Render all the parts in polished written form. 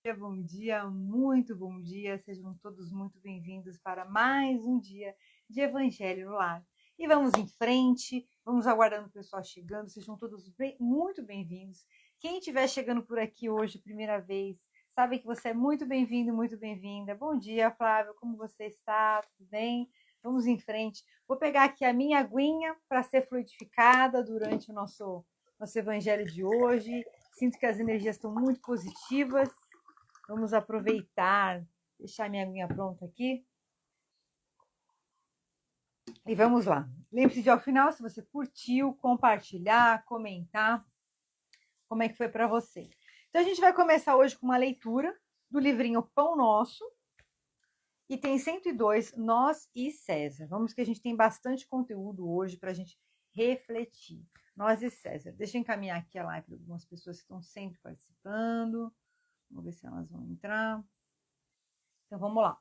Bom dia, muito bom dia. Sejam todos muito bem-vindos para mais um dia de Evangelho no Lar. E vamos em frente, vamos aguardando o pessoal chegando. Sejam todos muito bem-vindos. Quem estiver chegando por aqui hoje, primeira vez, sabe que você é muito bem-vindo, muito bem-vinda. Bom dia, Flávio, como você está? Tudo bem? Vamos em frente. Vou pegar aqui a minha aguinha para ser fluidificada durante o nosso Evangelho de hoje. Sinto que as energias estão muito positivas. Vamos aproveitar, deixar minha aguinha pronta aqui. E vamos lá. Lembre-se de ao final, se você curtiu, compartilhar, comentar, como é que foi para você. Então a gente vai começar hoje com uma leitura do livrinho Pão Nosso, item 102, Nós e César. Vamos que a gente tem bastante conteúdo hoje para a gente refletir. Nós e César. Deixa eu encaminhar aqui a live para algumas pessoas que estão sempre participando. Vamos ver se elas vão entrar. Então vamos lá.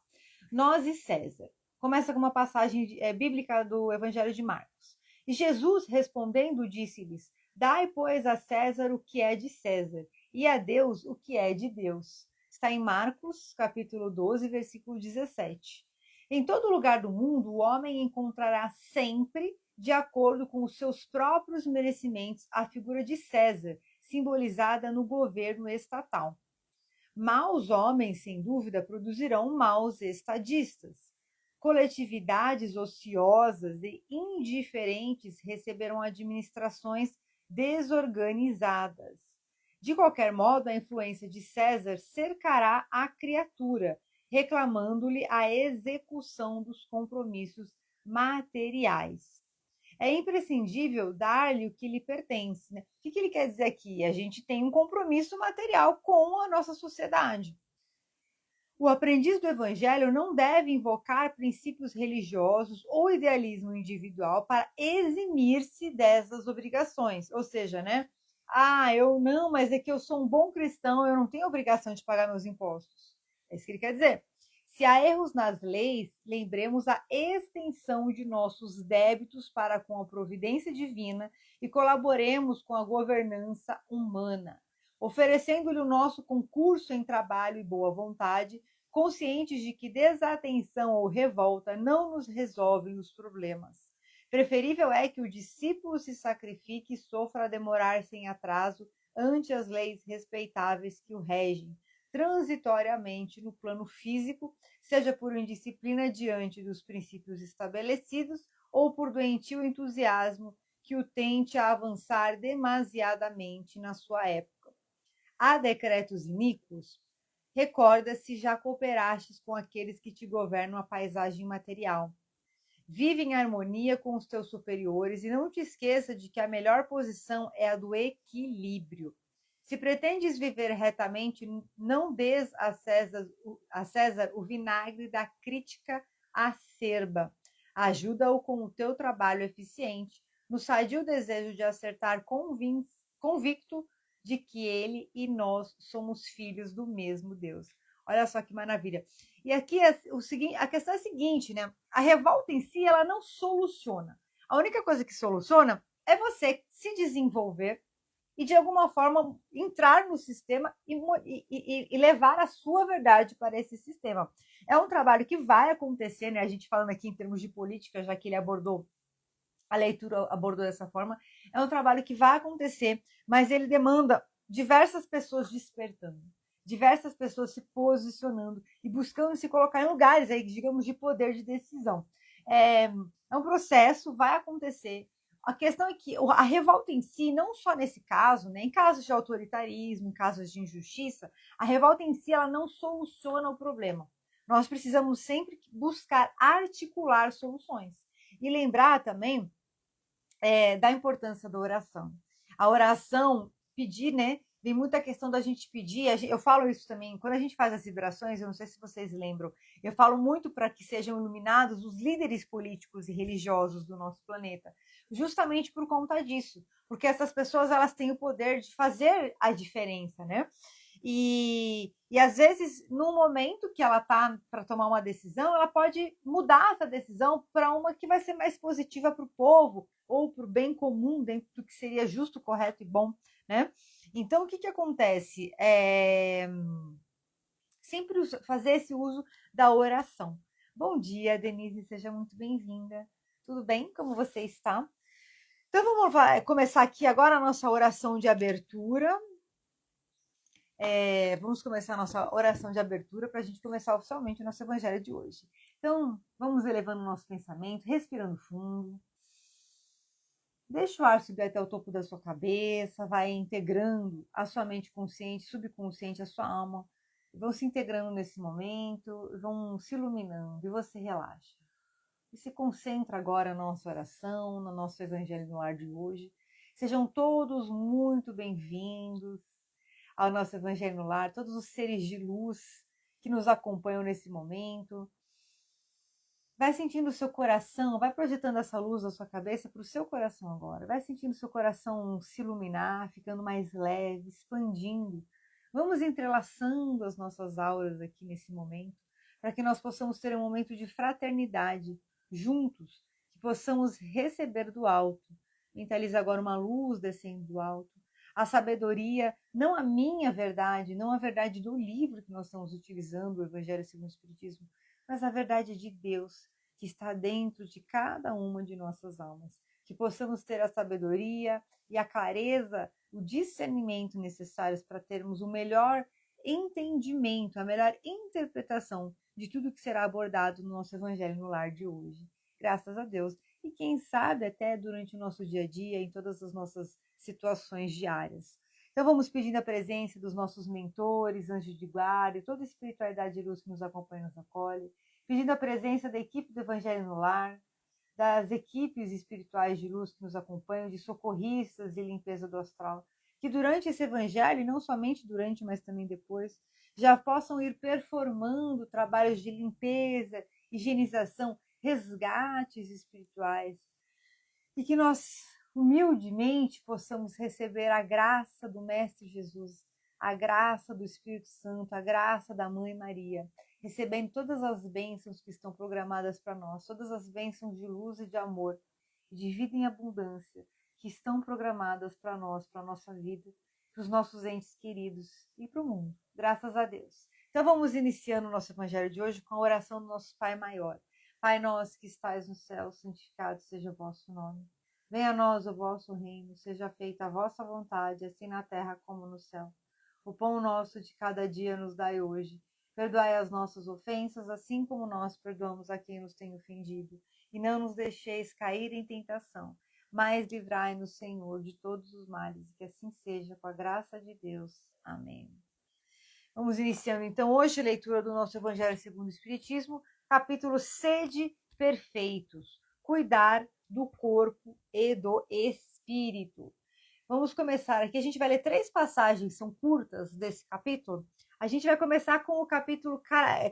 Nós e César. Começa com uma passagem bíblica do Evangelho de Marcos. E Jesus, respondendo, disse-lhes: Dai, pois, a César o que é de César, e a Deus o que é de Deus. Está em Marcos, capítulo 12, versículo 17. Em todo lugar do mundo, o homem encontrará sempre, de acordo com os seus próprios merecimentos, a figura de César, simbolizada no governo estatal. Maus homens, sem dúvida, produzirão maus estadistas. Coletividades ociosas e indiferentes receberão administrações desorganizadas. De qualquer modo, a influência de César cercará a criatura, reclamando-lhe a execução dos compromissos materiais. É imprescindível dar-lhe o que lhe pertence. Né? O que ele quer dizer aqui? A gente tem um compromisso material com a nossa sociedade. O aprendiz do evangelho não deve invocar princípios religiosos ou idealismo individual para eximir-se dessas obrigações. Ou seja, né? Eu não, mas é que eu sou um bom cristão, eu não tenho obrigação de pagar meus impostos. É isso que ele quer dizer. Se há erros nas leis, lembremos a extensão de nossos débitos para com a providência divina e colaboremos com a governança humana, oferecendo-lhe o nosso concurso em trabalho e boa vontade, conscientes de que desatenção ou revolta não nos resolvem os problemas. Preferível é que o discípulo se sacrifique e sofra a demorar sem atraso ante as leis respeitáveis que o regem, transitoriamente no plano físico, seja por indisciplina diante dos princípios estabelecidos ou por doentio entusiasmo que o tente a avançar demasiadamente na sua época. Há decretos iníquos? Recorda se já cooperastes com aqueles que te governam a paisagem material. Vive em harmonia com os teus superiores e não te esqueça de que a melhor posição é a do equilíbrio. Se pretendes viver retamente, não dês a César o vinagre da crítica acerba. Ajuda-o com o teu trabalho eficiente, no sadio desejo de acertar convicto de que ele e nós somos filhos do mesmo Deus. Olha só que maravilha. E aqui a questão é a seguinte, né? A revolta em si, ela não soluciona. A única coisa que soluciona é você se desenvolver e, de alguma forma, entrar no sistema e levar a sua verdade para esse sistema. É um trabalho que vai acontecer, né? A gente falando aqui em termos de política, já que ele abordou, a leitura abordou dessa forma, é um trabalho que vai acontecer, mas ele demanda diversas pessoas despertando, diversas pessoas se posicionando e buscando se colocar em lugares aí, digamos, de poder de decisão. É um processo, vai acontecer. A questão é que a revolta em si, não só nesse caso, né, em casos de autoritarismo, em casos de injustiça, a revolta em si ela não soluciona o problema. Nós precisamos sempre buscar articular soluções. E lembrar também da importância da oração. A oração, pedir, né? Tem muita questão da gente pedir. Eu falo isso também, quando a gente faz as vibrações, eu não sei se vocês lembram, eu falo muito para que sejam iluminados os líderes políticos e religiosos do nosso planeta, justamente por conta disso, porque essas pessoas elas têm o poder de fazer a diferença, né? E às vezes, no momento que ela está para tomar uma decisão, ela pode mudar essa decisão para uma que vai ser mais positiva para o povo ou para o bem comum, dentro do que seria justo, correto e bom, né? Então, o que acontece? sempre fazer esse uso da oração. Bom dia, Denise, seja muito bem-vinda. Tudo bem? Como você está? Então vamos começar aqui agora a nossa oração de abertura. Vamos começar a nossa oração de abertura para a gente começar oficialmente o nosso evangelho de hoje. Então, vamos elevando o nosso pensamento, respirando fundo. Deixa o ar subir até o topo da sua cabeça, vai integrando a sua mente consciente, subconsciente, a sua alma. Vão se integrando nesse momento, vão se iluminando e você relaxa. E se concentra agora na nossa oração, no nosso evangelho no ar de hoje. Sejam todos muito bem-vindos ao nosso evangelho no lar, todos os seres de luz que nos acompanham nesse momento. Vai sentindo o seu coração, vai projetando essa luz da sua cabeça para o seu coração agora. Vai sentindo o seu coração se iluminar, ficando mais leve, expandindo. Vamos entrelaçando as nossas auras aqui nesse momento, para que nós possamos ter um momento de fraternidade juntos, que possamos receber do alto. Mentaliza agora uma luz descendo do alto. A sabedoria, não a minha verdade, não a verdade do livro que nós estamos utilizando, o Evangelho segundo o Espiritismo, mas a verdade de Deus, que está dentro de cada uma de nossas almas. Que possamos ter a sabedoria e a clareza, o discernimento necessários para termos o melhor entendimento, a melhor interpretação de tudo que será abordado no nosso Evangelho no lar de hoje. Graças a Deus. E quem sabe até durante o nosso dia a dia, em todas as nossas situações diárias. Então vamos pedindo a presença dos nossos mentores, anjos de guarda e toda a espiritualidade de luz que nos acompanha e nos acolhe, pedindo a presença da equipe do Evangelho no Lar, das equipes espirituais de luz que nos acompanham, de socorristas e limpeza do astral, que durante esse Evangelho, e não somente durante, mas também depois, já possam ir performando trabalhos de limpeza, higienização, resgates espirituais, e que nós humildemente possamos receber a graça do Mestre Jesus, a graça do Espírito Santo, a graça da Mãe Maria, recebendo todas as bênçãos que estão programadas para nós, todas as bênçãos de luz e de amor, de vida em abundância, que estão programadas para nós, para a nossa vida, para os nossos entes queridos e para o mundo, graças a Deus. Então vamos iniciando o nosso Evangelho de hoje com a oração do nosso Pai Maior. Pai nosso que estais no céu, santificado seja o vosso nome. Venha a nós o vosso reino, seja feita a vossa vontade, assim na terra como no céu. O pão nosso de cada dia nos dai hoje. Perdoai as nossas ofensas, assim como nós perdoamos a quem nos tem ofendido. E não nos deixeis cair em tentação, mas livrai-nos, Senhor, de todos os males, e que assim seja, com a graça de Deus. Amém. Vamos iniciando então hoje a leitura do nosso Evangelho segundo o Espiritismo, capítulo Sede Perfeitos, cuidar do corpo e do espírito. Vamos começar aqui, a gente vai ler 3 passagens, são curtas desse capítulo. A gente vai começar com o capítulo,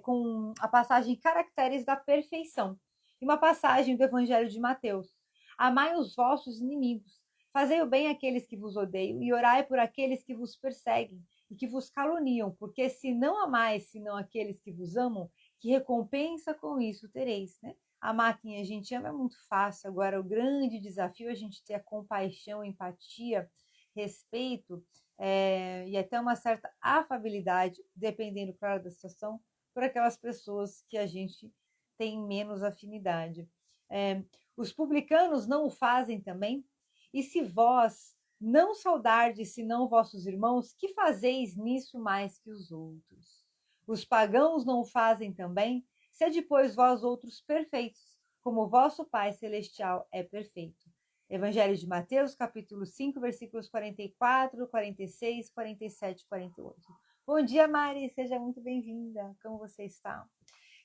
com a passagem Caracteres da Perfeição, e uma passagem do Evangelho de Mateus. Amai os vossos inimigos, fazei o bem àqueles que vos odeiam, e orai por aqueles que vos perseguem e que vos caluniam, porque se não amais, senão aqueles que vos amam, que recompensa com isso tereis, né? Amar quem a gente ama é muito fácil, agora o grande desafio é a gente ter a compaixão, empatia, respeito e até uma certa afabilidade, dependendo, claro, da situação, por aquelas pessoas que a gente tem menos afinidade. Os publicanos não o fazem também? E se vós não saudardes senão vossos irmãos, que fazeis nisso mais que os outros? Os pagãos não o fazem também? Sede, pois, vós outros perfeitos, como o vosso Pai Celestial é perfeito. Evangelho de Mateus, capítulo 5, versículos 44, 46, 47 e 48. Bom dia, Mari, seja muito bem-vinda. Como você está?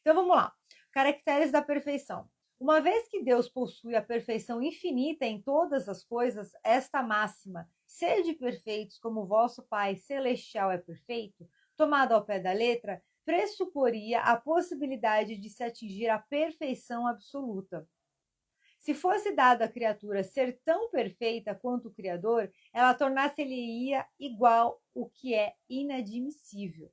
Então, vamos lá. Caracteres da perfeição. Uma vez que Deus possui a perfeição infinita em todas as coisas, esta máxima, sede perfeitos como o vosso Pai Celestial é perfeito, tomada ao pé da letra, pressuporia a possibilidade de se atingir a perfeição absoluta. Se fosse dado à criatura ser tão perfeita quanto o Criador, ela tornasse-lhe-ia igual, o que é inadmissível.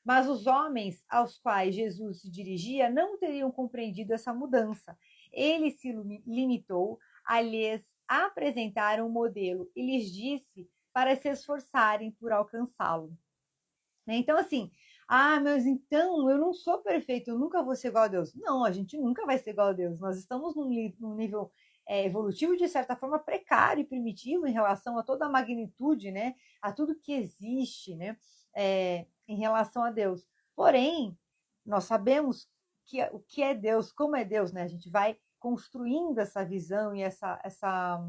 Mas os homens aos quais Jesus se dirigia não teriam compreendido essa mudança. Ele se limitou a lhes apresentar um modelo e lhes disse para se esforçarem por alcançá-lo. Então, assim, Ah, mas então eu não sou perfeito, eu nunca vou ser igual a Deus. Não, a gente nunca vai ser igual a Deus. Nós estamos num nível evolutivo, de certa forma, precário e primitivo em relação a toda a magnitude, né? A tudo que existe, né? Em relação a Deus. Porém, nós sabemos o que é Deus, como é Deus, né? A gente vai construindo essa visão e essa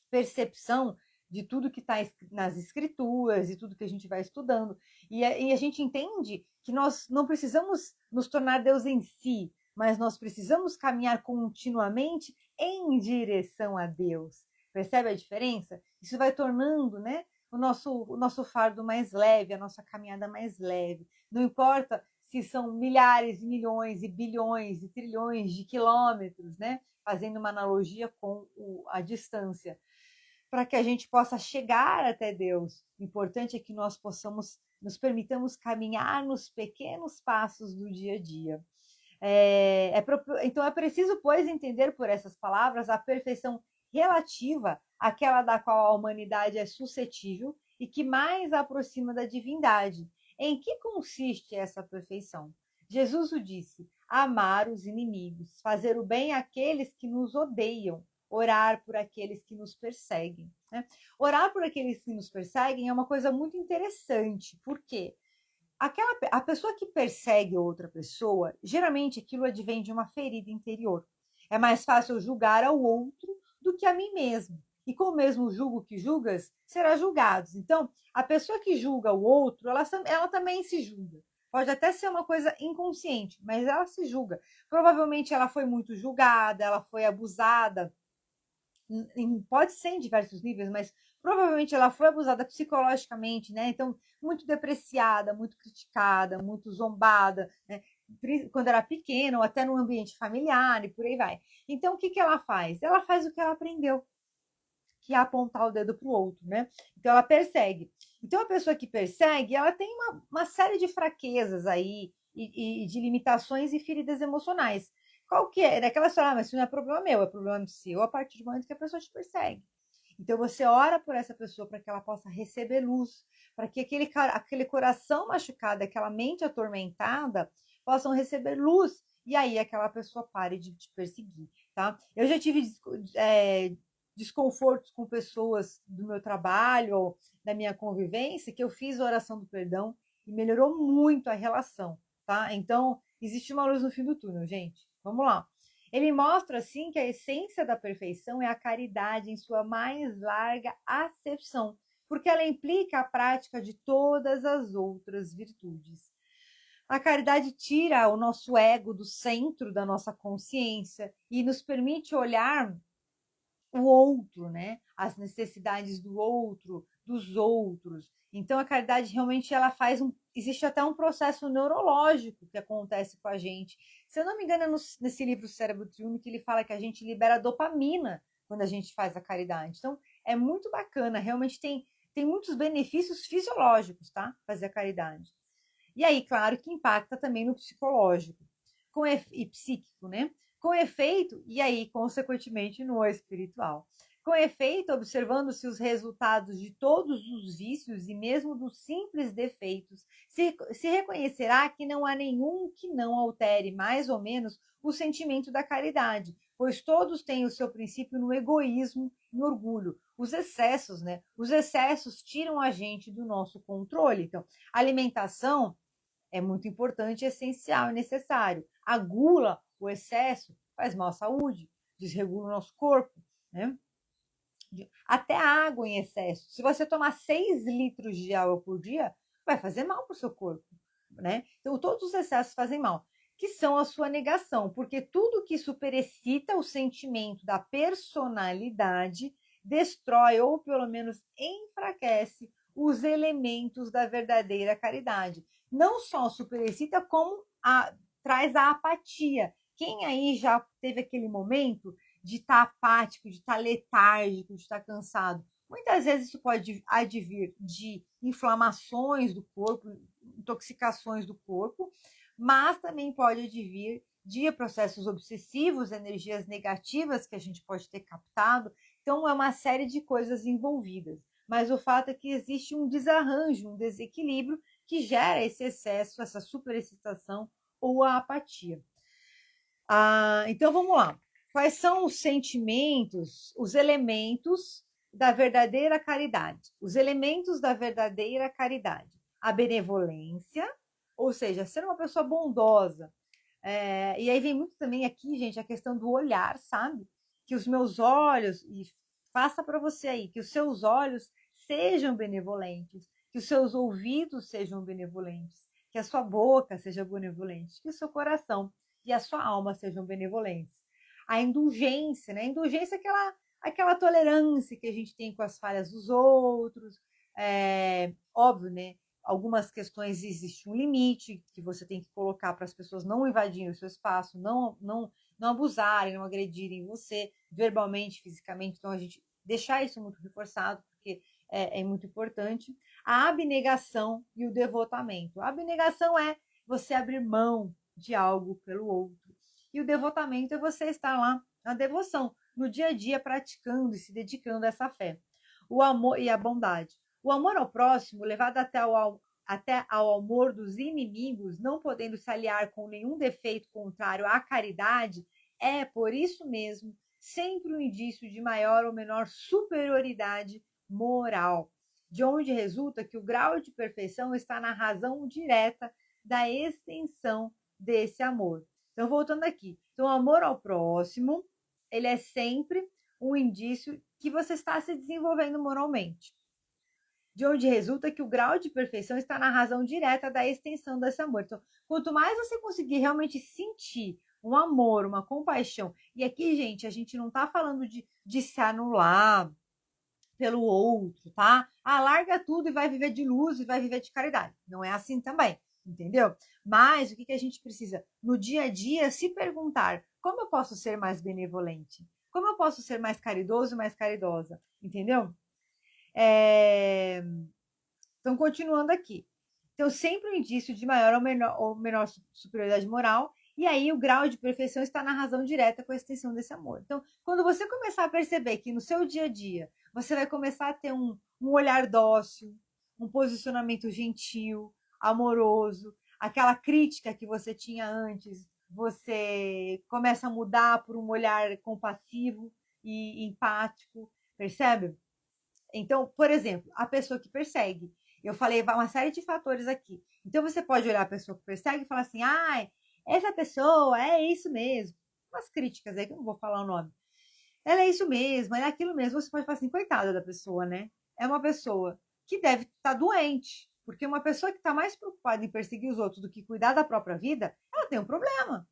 percepção de tudo que está nas escrituras e tudo que a gente vai estudando. E a gente entende que nós não precisamos nos tornar Deus em si, mas nós precisamos caminhar continuamente em direção a Deus. Percebe a diferença? Isso vai tornando, né, o nosso fardo mais leve, a nossa caminhada mais leve. Não importa se são milhares, milhões e bilhões e trilhões de quilômetros, né? Fazendo uma analogia com a distância, para que a gente possa chegar até Deus. O importante é que nós possamos, nos permitamos caminhar nos pequenos passos do dia a dia. Então é preciso, pois, entender por essas palavras a perfeição relativa àquela da qual a humanidade é suscetível e que mais a aproxima da divindade. Em que consiste essa perfeição? Jesus o disse: amar os inimigos, fazer o bem àqueles que nos odeiam, orar por aqueles que nos perseguem. Né? Orar por aqueles que nos perseguem é uma coisa muito interessante, porque a pessoa que persegue outra pessoa, geralmente aquilo advém de uma ferida interior. É mais fácil julgar ao outro do que a mim mesmo. E com o mesmo julgo que julgas, será julgado. Então, a pessoa que julga o outro, ela também se julga. Pode até ser uma coisa inconsciente, mas ela se julga. Provavelmente ela foi muito julgada, ela foi abusada, pode ser em diversos níveis, mas provavelmente ela foi abusada psicologicamente, né? Então, muito depreciada, muito criticada, muito zombada, né? Quando era pequena, ou até no ambiente familiar e por aí vai. Então, o que que ela faz? Ela faz o que ela aprendeu, que é apontar o dedo para o outro, né? Então, ela persegue. Então, a pessoa que persegue, ela tem uma série de fraquezas aí e de limitações e feridas emocionais. Qual que é? Daquela história, mas isso não é problema meu, é problema seu a partir do momento que a pessoa te persegue. Então você ora por essa pessoa para que ela possa receber luz, para que aquele coração machucado, aquela mente atormentada, possam receber luz. E aí aquela pessoa pare de te perseguir, tá? Eu já tive desconfortos com pessoas do meu trabalho ou da minha convivência, que eu fiz a oração do perdão e melhorou muito a relação, tá? Então, existe uma luz no fim do túnel, gente. Vamos lá. Ele mostra, assim, que a essência da perfeição é a caridade em sua mais larga acepção, porque ela implica a prática de todas as outras virtudes. A caridade tira o nosso ego do centro da nossa consciência e nos permite olhar o outro, né? As necessidades do outro, dos outros. Então a caridade realmente ela faz existe até um processo neurológico que acontece com a gente. Se eu não me engano, é nesse livro Cérebro Triune que ele fala que a gente libera dopamina quando a gente faz a caridade. Então é muito bacana, realmente tem muitos benefícios fisiológicos, tá? Fazer a caridade. E aí, claro que impacta também no psicológico e psíquico, né? Com efeito, e aí, consequentemente, no espiritual. Com efeito, observando-se os resultados de todos os vícios e mesmo dos simples defeitos, se reconhecerá que não há nenhum que não altere mais ou menos o sentimento da caridade, pois todos têm o seu princípio no egoísmo, no orgulho. Os excessos, né? Os excessos tiram a gente do nosso controle. Então, alimentação é muito importante, essencial e necessário. A gula, o excesso, faz mal à saúde, desregula o nosso corpo, né? Até a água em excesso. Se você tomar 6 litros de água por dia, vai fazer mal para o seu corpo, né? Então, todos os excessos fazem mal, que são a sua negação, porque tudo que superexcita o sentimento da personalidade destrói ou pelo menos enfraquece os elementos da verdadeira caridade. Não só superexcita, como traz a apatia. Quem aí já teve aquele momento de estar apático, de estar letárgico, de estar cansado? Muitas vezes isso pode advir de inflamações do corpo, intoxicações do corpo, mas também pode advir de processos obsessivos, energias negativas que a gente pode ter captado. Então, é uma série de coisas envolvidas. Mas o fato é que existe um desarranjo, um desequilíbrio que gera esse excesso, essa superexcitação ou a apatia. Então vamos lá. Quais são os sentimentos, os elementos da verdadeira caridade? Os elementos da verdadeira caridade. A benevolência, ou seja, ser uma pessoa bondosa. E aí vem muito também aqui, gente, a questão do olhar, sabe? Que os meus olhos, e faça para você aí, que os seus olhos sejam benevolentes, que os seus ouvidos sejam benevolentes, que a sua boca seja benevolente, que o seu coração e a sua alma sejam benevolentes. A indulgência, né? A indulgência é aquela tolerância que a gente tem com as falhas dos outros. Óbvio, né? Algumas questões existe um limite que você tem que colocar para as pessoas não invadirem o seu espaço, não abusarem, não agredirem você verbalmente, fisicamente. Então, a gente deixar isso muito reforçado, porque é muito importante. A abnegação e o devotamento. A abnegação é você abrir mão de algo pelo outro. E o devotamento é você estar lá na devoção, no dia a dia, praticando e se dedicando a essa fé. O amor e a bondade. O amor ao próximo, levado até ao amor dos inimigos, não podendo se aliar com nenhum defeito contrário à caridade, é, por isso mesmo, sempre um indício de maior ou menor superioridade moral, de onde resulta que o grau de perfeição está na razão direta da extensão desse amor. Então, voltando aqui. Então, o amor ao próximo, ele é sempre um indício que você está se desenvolvendo moralmente. De onde resulta que o grau de perfeição está na razão direta da extensão desse amor. Então, quanto mais você conseguir realmente sentir um amor, uma compaixão, e aqui, gente, a gente não está falando de se anular pelo outro, tá? Larga tudo e vai viver de luz e vai viver de caridade. Não é assim também, entendeu? Mas o que a gente precisa? No dia a dia, se perguntar: como eu posso ser mais benevolente? Como eu posso ser mais caridoso e mais caridosa? Entendeu? Então, continuando aqui. Então, sempre um indício de maior ou menor superioridade moral, e aí o grau de perfeição está na razão direta com a extensão desse amor. Então, quando você começar a perceber que no seu dia a dia você vai começar a ter um olhar dócil, um posicionamento gentil, amoroso, aquela crítica que você tinha antes, você começa a mudar por um olhar compassivo e empático, percebe? Então, por exemplo, a pessoa que persegue. Eu falei uma série de fatores aqui. Então, você pode olhar a pessoa que persegue e falar assim: essa pessoa é isso mesmo. Umas críticas aí, que eu não vou falar o nome. Ela é isso mesmo, ela é aquilo mesmo. Você pode falar assim: coitada da pessoa, né? É uma pessoa que deve estar doente. Porque uma pessoa que está mais preocupada em perseguir os outros do que cuidar da própria vida, ela tem um problema.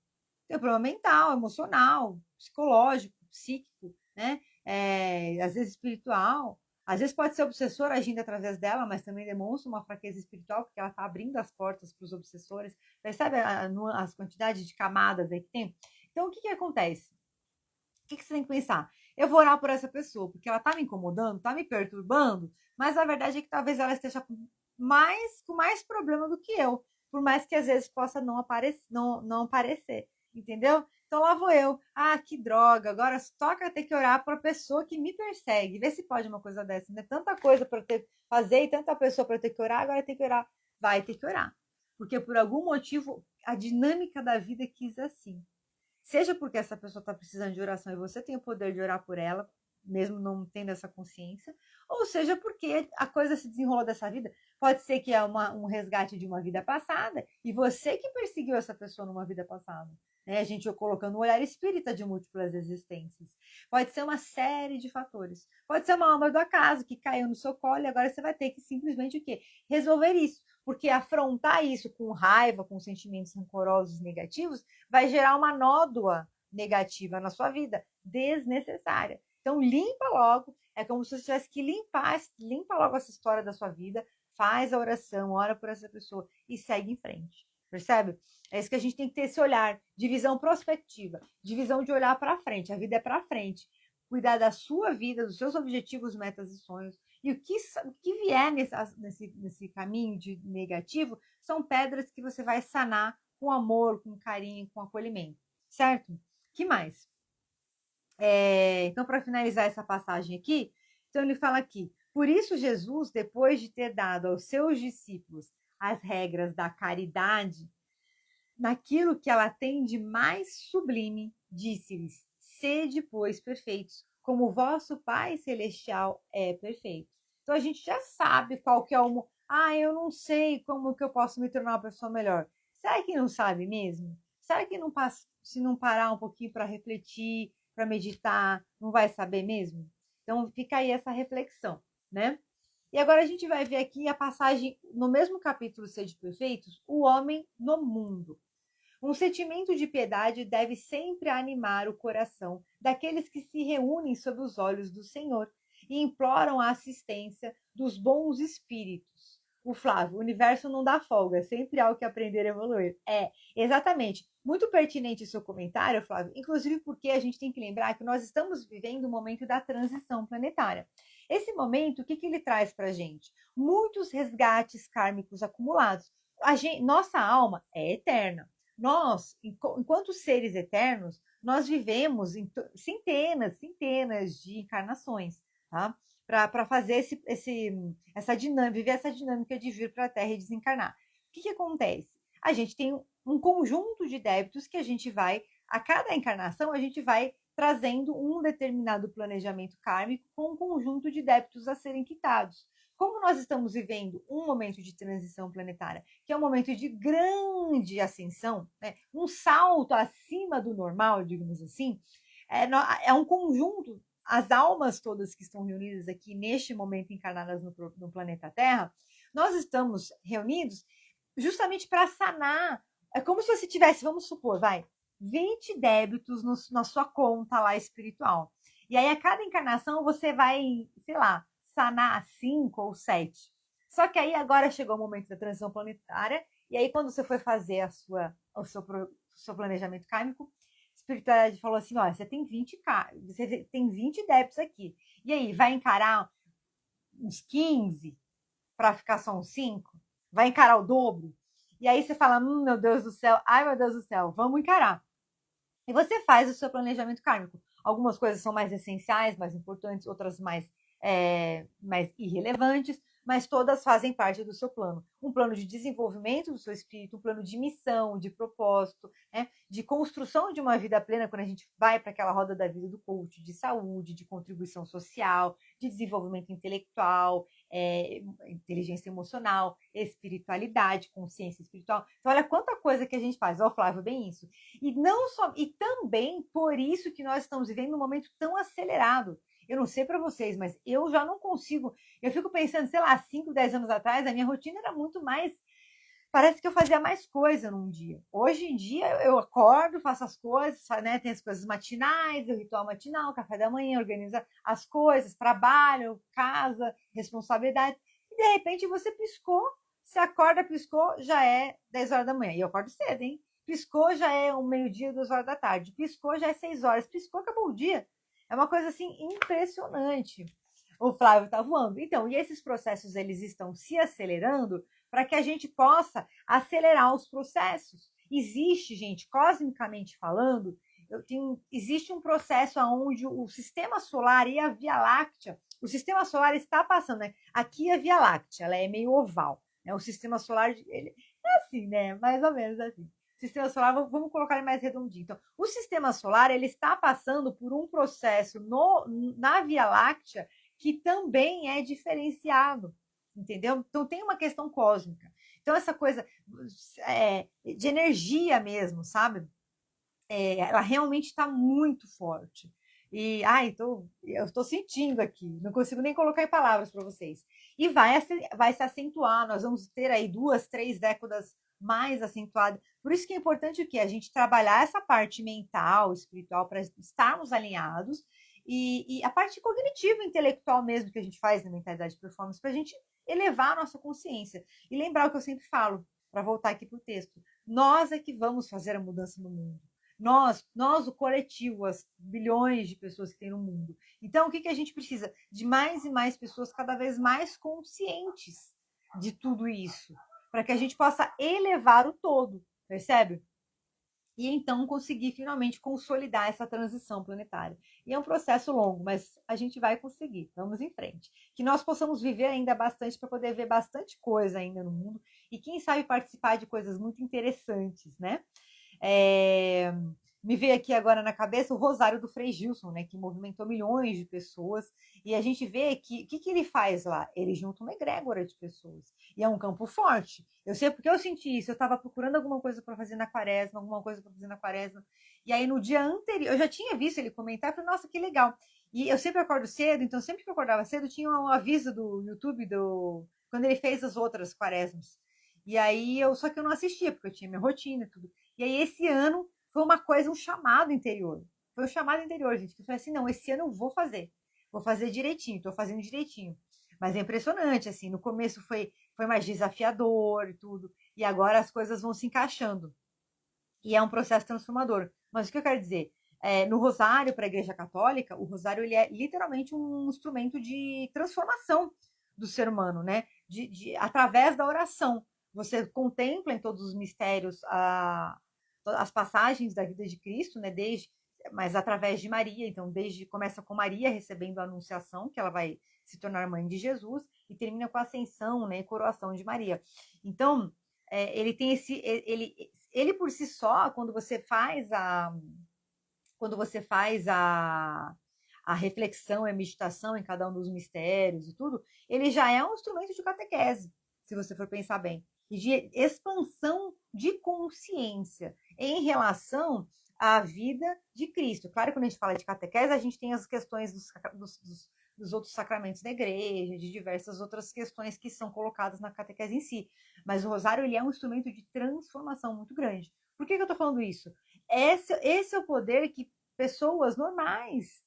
Tem um problema mental, emocional, psicológico, psíquico, né? Às vezes espiritual. Às vezes pode ser obsessor agindo através dela, mas também demonstra uma fraqueza espiritual, porque ela está abrindo as portas para os obsessores. Percebe as quantidades de camadas aí que tem? Então, o que acontece? O que você tem que pensar? Eu vou orar por essa pessoa, porque ela está me incomodando, está me perturbando, mas a verdade é que talvez ela esteja com mais problema do que eu, por mais que às vezes possa não aparecer, entendeu? Então lá vou eu. Que droga, agora toca ter que orar para a pessoa que me persegue. Vê se pode uma coisa dessa, né? Tanta coisa para fazer e tanta pessoa para ter que orar, agora tem que orar. Vai ter que orar. Porque por algum motivo a dinâmica da vida quis assim. Seja porque essa pessoa está precisando de oração e você tem o poder de orar por ela, mesmo não tendo essa consciência, ou seja porque a coisa se desenrolou dessa vida. Pode ser que é um resgate de uma vida passada e você que perseguiu essa pessoa numa vida passada. A gente colocando um olhar espírita de múltiplas existências. Pode ser uma série de fatores. Pode ser uma obra do acaso que caiu no seu colo e agora você vai ter que simplesmente o quê? Resolver isso. Porque afrontar isso com raiva, com sentimentos rancorosos negativos, vai gerar uma nódoa negativa na sua vida, desnecessária. Então, limpa logo. É como se você tivesse que limpa logo essa história da sua vida, faz a oração, ora por essa pessoa e segue em frente. Percebe? É isso que a gente tem que ter, esse olhar de visão prospectiva, de visão de olhar para frente. A vida é para frente. Cuidar da sua vida, dos seus objetivos, metas e sonhos. E o que vier nesse caminho de negativo são pedras que você vai sanar com amor, com carinho, com acolhimento. Certo? Que mais? Então, para finalizar essa passagem aqui, então ele fala aqui: por isso Jesus, depois de ter dado aos seus discípulos as regras da caridade, naquilo que ela tem de mais sublime, disse-lhes: sede, pois, perfeitos, como o vosso Pai Celestial é perfeito. Então a gente já sabe qual que é o... eu não sei como que eu posso me tornar uma pessoa melhor. Será que não sabe mesmo? Será que não se não parar um pouquinho para refletir, para meditar, não vai saber mesmo? Então fica aí essa reflexão, né? E agora a gente vai ver aqui a passagem, no mesmo capítulo Sede Perfeitos, o homem no mundo. Um sentimento de piedade deve sempre animar o coração daqueles que se reúnem sob os olhos do Senhor e imploram a assistência dos bons espíritos. O Flávio, o universo não dá folga, sempre há o que aprender e evoluir. Exatamente. Muito pertinente o seu comentário, Flávio, inclusive porque a gente tem que lembrar que nós estamos vivendo o momento da transição planetária. Esse momento, o que ele traz para a gente? Muitos resgates kármicos acumulados. Nossa alma é eterna. Nós, enquanto seres eternos, nós vivemos em centenas de encarnações, tá? Para fazer essa dinâmica, viver essa dinâmica de vir para a Terra e desencarnar. O que acontece? A gente tem um conjunto de débitos que a gente vai, a cada encarnação, a gente vai trazendo um determinado planejamento kármico com um conjunto de débitos a serem quitados. Como nós estamos vivendo um momento de transição planetária, que é um momento de grande ascensão, né? Um salto acima do normal, digamos assim, é um conjunto, as almas todas que estão reunidas aqui neste momento encarnadas no planeta Terra, nós estamos reunidos justamente para sanar. É como se você tivesse, vamos supor, 20 débitos na sua conta lá espiritual. E aí, a cada encarnação, você vai, sei lá, sanar 5 ou 7. Só que aí agora chegou o momento da transição planetária, e aí quando você foi fazer o seu planejamento kármico, a espiritualidade falou assim: olha, você tem 20 débitos aqui. E aí, vai encarar uns 15 para ficar só uns 5? Vai encarar o dobro? E aí você fala: meu Deus do céu, ai meu Deus do céu, vamos encarar. E você faz o seu planejamento kármico. Algumas coisas são mais essenciais, mais importantes, outras mais irrelevantes, mas todas fazem parte do seu plano. Um plano de desenvolvimento do seu espírito, um plano de missão, de propósito, né? De construção de uma vida plena, quando a gente vai para aquela roda da vida do coach, de saúde, de contribuição social, de desenvolvimento intelectual, inteligência emocional, espiritualidade, consciência espiritual. Então, olha quanta coisa que a gente faz. Ó, Flávio, bem isso. E não só, e também por isso que nós estamos vivendo um momento tão acelerado. Eu não sei para vocês, mas eu já não consigo. Eu fico pensando, sei lá, 5, 10 anos atrás, a minha rotina era muito mais. Parece que eu fazia mais coisa num dia. Hoje em dia eu acordo, faço as coisas, né? Tem as coisas matinais, o ritual matinal, café da manhã, organiza as coisas, trabalho, casa, responsabilidade. E de repente você piscou, você acorda, piscou, já é 10 horas da manhã. E eu acordo cedo, hein? Piscou, já é o meio-dia, 2 horas da tarde. Piscou, já é 6 horas. Piscou, acabou o dia. É uma coisa assim impressionante. O Flávio está voando. Então, e esses processos eles estão se acelerando para que a gente possa acelerar os processos. Existe, gente, cosmicamente falando, existe um processo onde o sistema solar e a Via Láctea, o sistema solar está passando, né? Aqui a Via Láctea, ela é meio oval, né? O sistema solar ele é assim, né? Mais ou menos assim. Sistema solar, vamos colocar ele mais redondinho. Então, o sistema solar ele está passando por um processo na Via Láctea que também é diferenciado, entendeu? Então, tem uma questão cósmica. Então, essa coisa de energia mesmo, sabe? Ela realmente está muito forte. E, eu estou sentindo aqui, não consigo nem colocar em palavras para vocês. E vai se acentuar, nós vamos ter aí 2, 3 décadas mais acentuada. Por isso que é importante o quê? A gente trabalhar essa parte mental, espiritual, para estarmos alinhados, e a parte cognitiva, intelectual mesmo, que a gente faz na mentalidade de performance, para a gente elevar a nossa consciência. E lembrar o que eu sempre falo, para voltar aqui para o texto. Nós é que vamos fazer a mudança no mundo. Nós, o coletivo, as bilhões de pessoas que tem no mundo. Então, o que a gente precisa? De mais e mais pessoas cada vez mais conscientes de tudo isso, para que a gente possa elevar o todo, percebe? e então conseguir finalmente consolidar essa transição planetária. E é um processo longo, mas a gente vai conseguir. Vamos em frente. Que nós possamos viver ainda bastante para poder ver bastante coisa ainda no mundo e quem sabe participar de coisas muito interessantes, né? É, me veio aqui agora na cabeça o Rosário do Frei Gilson, né, que movimentou milhões de pessoas, e a gente vê que o que ele faz lá? Ele junta uma egrégora de pessoas, e é um campo forte. Eu sei porque eu senti isso, eu estava procurando alguma coisa para fazer na quaresma, alguma coisa para fazer na quaresma, e aí no dia anterior, eu já tinha visto ele comentar, falei, nossa, que legal. E eu sempre acordo cedo, então sempre que eu acordava cedo, tinha um aviso do YouTube, quando ele fez as outras quaresmas. E aí, só que eu não assistia, porque eu tinha minha rotina e tudo. E aí, esse ano, foi uma coisa, um chamado interior. Foi um chamado interior, gente. Que eu falei assim, não, esse ano eu vou fazer. Vou fazer direitinho, tô fazendo direitinho. Mas é impressionante, assim, no começo foi mais desafiador e tudo. E agora as coisas vão se encaixando. E é um processo transformador. Mas o que eu quero dizer? No Rosário, para a Igreja Católica, o Rosário ele é literalmente um instrumento de transformação do ser humano, né? Através da oração. Você contempla em todos os mistérios as passagens da vida de Cristo, né? Mas através de Maria. Então, começa com Maria recebendo a anunciação, que ela vai se tornar mãe de Jesus, e termina com a ascensão, né? E coroação de Maria. Então, ele tem ele por si só, quando você faz a reflexão e a meditação em cada um dos mistérios e tudo, ele já é um instrumento de catequese, se você for pensar bem, e de expansão de consciência em relação à vida de Cristo. Claro que quando a gente fala de catequese, a gente tem as questões dos outros sacramentos da igreja, de diversas outras questões que são colocadas na catequese em si. Mas o rosário ele é um instrumento de transformação muito grande. Por que eu estou falando isso? Esse é o poder que pessoas normais,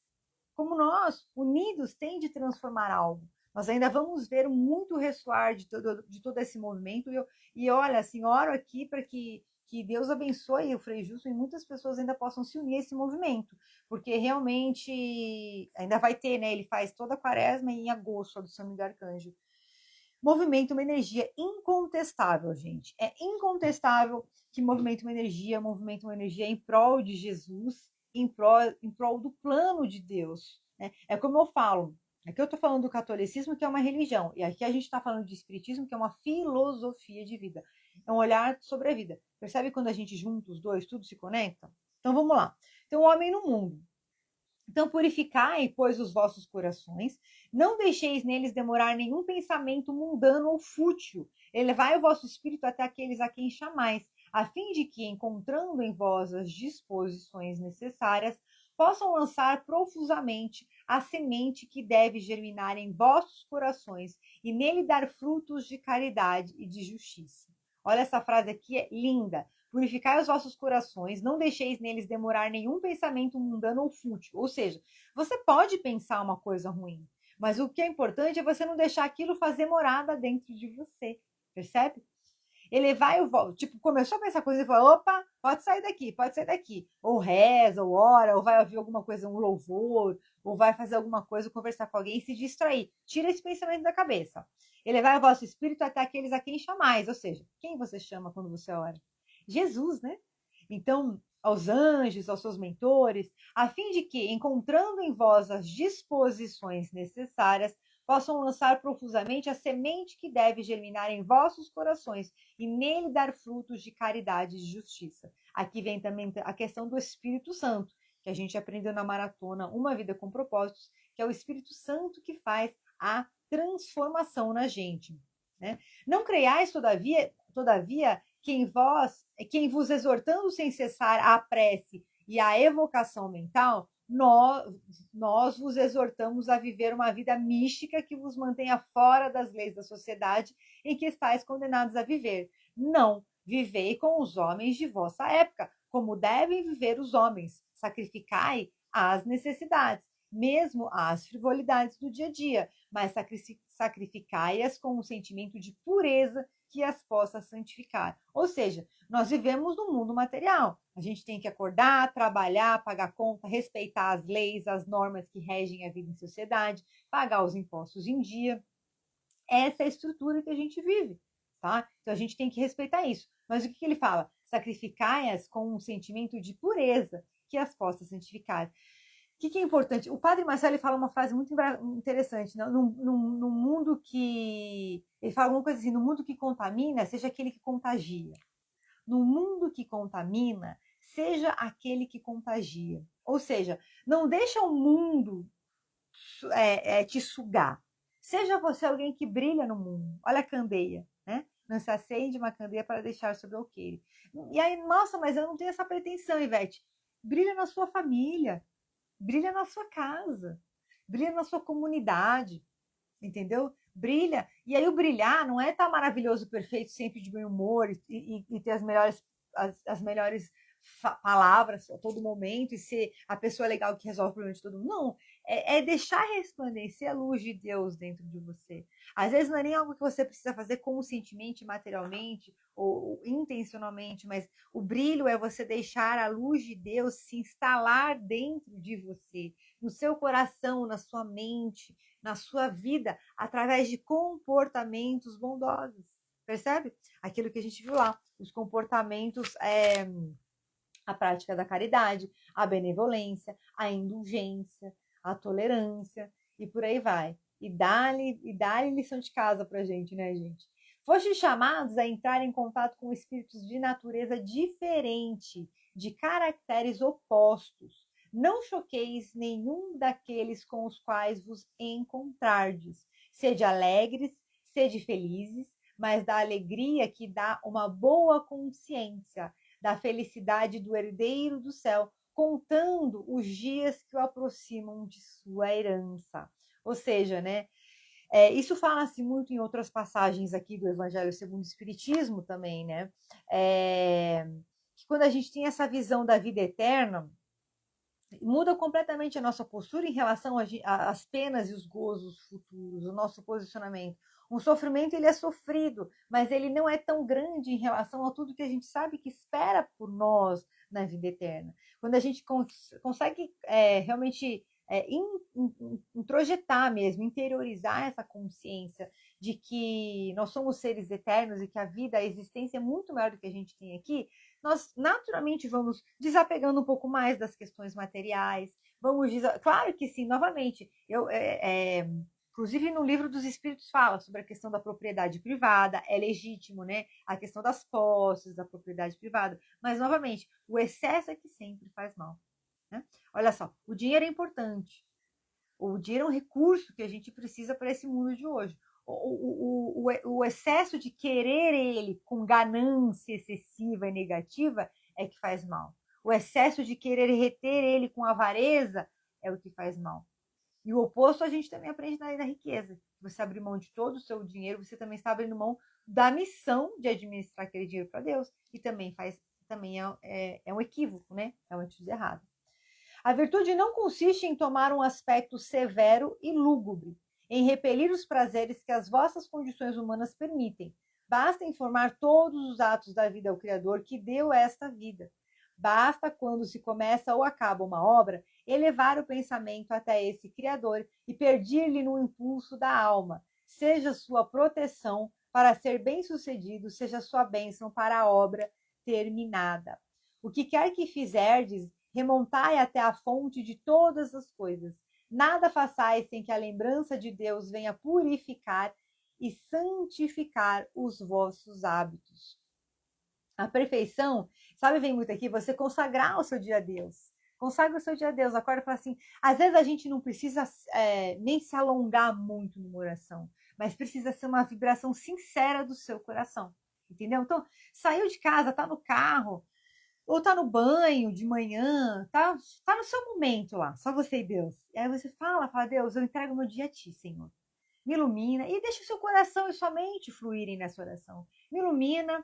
como nós, unidos, têm de transformar algo. Nós ainda vamos ver muito ressoar de todo esse movimento. E olha, assim, oro aqui para que Deus abençoe o Frei Justo e muitas pessoas ainda possam se unir a esse movimento, porque realmente ainda vai ter, né? Ele faz toda a quaresma em agosto, a do São Miguel Arcanjo. Movimenta uma energia incontestável, gente. É incontestável que movimenta uma energia em prol de Jesus, em prol do plano de Deus. Né? É como eu falo, aqui eu estou falando do catolicismo, que é uma religião, e aqui a gente está falando de espiritismo, que é uma filosofia de vida. É um olhar sobre a vida. Percebe quando a gente junta os dois, tudo se conecta? Então vamos lá. Então, o homem no mundo. Então, purificai, pois, os vossos corações, não deixeis neles demorar nenhum pensamento mundano ou fútil. Elevai o vosso espírito até aqueles a quem chamais, a fim de que, encontrando em vós as disposições necessárias, possam lançar profusamente a semente que deve germinar em vossos corações e nele dar frutos de caridade e de justiça. Olha, essa frase aqui é linda. Purificai os vossos corações, não deixeis neles demorar nenhum pensamento mundano ou fútil. Ou seja, você pode pensar uma coisa ruim, mas o que é importante é você não deixar aquilo fazer morada dentro de você. Percebe? Elevai o vosso. Tipo, começou a pensar coisa e falou: opa, pode sair daqui, pode sair daqui. Ou reza, ou ora, ou vai ouvir alguma coisa, um louvor, ou vai fazer alguma coisa, conversar com alguém e se distrair. Tira esse pensamento da cabeça. Elevai o vosso espírito até aqueles a quem chamais. Ou seja, quem você chama quando você ora? Jesus, né? Então, aos anjos, aos seus mentores, a fim de que, encontrando em vós as disposições necessárias, possam lançar profusamente a semente que deve germinar em vossos corações e nele dar frutos de caridade e de justiça. Aqui vem também a questão do Espírito Santo, que a gente aprendeu na maratona Uma Vida com Propósitos, que é o Espírito Santo que faz a transformação na gente. Né? Não creiais, todavia, quem vos exortando sem cessar a prece e a evocação mental, nós vos exortamos a viver uma vida mística que vos mantenha fora das leis da sociedade em que estáis condenados a viver. Não, vivei com os homens de vossa época, como devem viver os homens. Sacrificai as necessidades, mesmo as frivolidades do dia a dia, mas sacrificai-as com um sentimento de pureza que as possa santificar. Ou seja, nós vivemos no mundo material. A gente tem que acordar, trabalhar, pagar conta, respeitar as leis, as normas que regem a vida em sociedade, pagar os impostos em dia. Essa é a estrutura que a gente vive, tá? Então a gente tem que respeitar isso. Mas o que ele fala? Sacrificai-as com um sentimento de pureza, que as possa santificar. O que é importante? O Padre Marcelo fala uma frase muito interessante. No mundo que... Ele fala uma coisa assim, no mundo que contamina, seja aquele que contagia. No mundo que contamina, seja aquele que contagia. Ou seja, não deixa o mundo te sugar. Seja você alguém que brilha no mundo. Olha a candeia, né? Não se acende uma candeia para deixar sobre o alqueire. E aí, nossa, mas eu não tenho essa pretensão, Ivete. Brilha na sua família, brilha na sua casa, brilha na sua comunidade, entendeu? Brilha. E aí o brilhar não é estar maravilhoso, perfeito, sempre de bom humor e ter as melhores palavras a todo momento e ser a pessoa legal que resolve o problema de todo mundo. Não, é deixar resplandecer a luz de Deus dentro de você. Às vezes não é nem algo que você precisa fazer conscientemente, materialmente ou intencionalmente, mas o brilho é você deixar a luz de Deus se instalar dentro de você, no seu coração, na sua mente, na sua vida, através de comportamentos bondosos. Percebe? Aquilo que a gente viu lá, os comportamentos, a prática da caridade, a benevolência, a indulgência, a tolerância e por aí vai. E dá-lhe lição de casa pra gente, né, gente? Fostes chamados a entrar em contato com espíritos de natureza diferente, de caracteres opostos. Não choqueis nenhum daqueles com os quais vos encontrardes. Sede alegres, sede felizes, mas da alegria que dá uma boa consciência, da felicidade do herdeiro do céu, contando os dias que o aproximam de sua herança. Ou seja, né? Isso fala-se muito em outras passagens aqui do Evangelho segundo o Espiritismo também, né? Que quando a gente tem essa visão da vida eterna, muda completamente a nossa postura em relação às penas e os gozos futuros, o nosso posicionamento. O sofrimento ele é sofrido, mas ele não é tão grande em relação a tudo que a gente sabe que espera por nós na vida eterna. Quando a gente consegue realmente introjetar mesmo, interiorizar essa consciência de que nós somos seres eternos e que a vida, a existência é muito maior do que a gente tem aqui, nós naturalmente vamos desapegando um pouco mais das questões materiais, claro que sim, novamente, inclusive no livro dos Espíritos fala sobre a questão da propriedade privada, é legítimo, né? A questão das posses, da propriedade privada, mas novamente, o excesso é que sempre faz mal, né? Olha só, o dinheiro é importante, o dinheiro é um recurso que a gente precisa para esse mundo de hoje. O excesso de querer ele com ganância excessiva e negativa é que faz mal. O excesso de querer reter ele com avareza é o que faz mal. E o oposto a gente também aprende na lei da riqueza. Você abrir mão de todo o seu dinheiro, você também está abrindo mão da missão de administrar aquele dinheiro para Deus. E também é um equívoco, né? É uma atitude errada. A virtude não consiste em tomar um aspecto severo e lúgubre, em repelir os prazeres que as vossas condições humanas permitem. Basta informar todos os atos da vida ao Criador que deu esta vida. Basta, quando se começa ou acaba uma obra, elevar o pensamento até esse Criador e pedir-lhe no impulso da alma, seja sua proteção para ser bem-sucedido, seja sua bênção para a obra terminada. O que quer que fizerdes, remontai até a fonte de todas as coisas. Nada façais sem que a lembrança de Deus venha purificar e santificar os vossos hábitos. A perfeição, sabe, vem muito aqui, você consagrar o seu dia a Deus. Consagra o seu dia a Deus. Acorda e fala assim, às vezes a gente não precisa nem se alongar muito numa oração, mas precisa ser uma vibração sincera do seu coração. Entendeu? Então, saiu de casa, tá no carro, ou tá no banho de manhã, tá no seu momento lá, só você e Deus. E aí você fala, Deus, eu entrego meu dia a ti, Senhor. Me ilumina e deixa o seu coração e sua mente fluírem nessa oração. Me ilumina,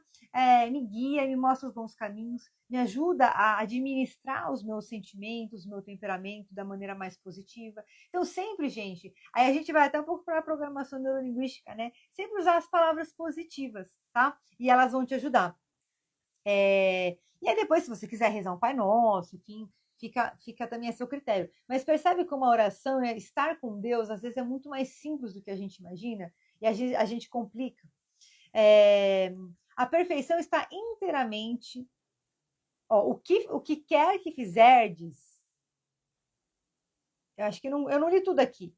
me guia, me mostra os bons caminhos, me ajuda a administrar os meus sentimentos, o meu temperamento da maneira mais positiva. Então, sempre, gente, aí a gente vai até um pouco para a programação neurolinguística, né? Sempre usar as palavras positivas, tá? E elas vão te ajudar. E aí depois, se você quiser rezar um Pai Nosso, enfim, fica também a seu critério. Mas percebe como a oração, estar com Deus, às vezes é muito mais simples do que a gente imagina, e a gente complica. A perfeição está inteiramente... o que quer que fizerdes... Eu acho que eu não li tudo aqui.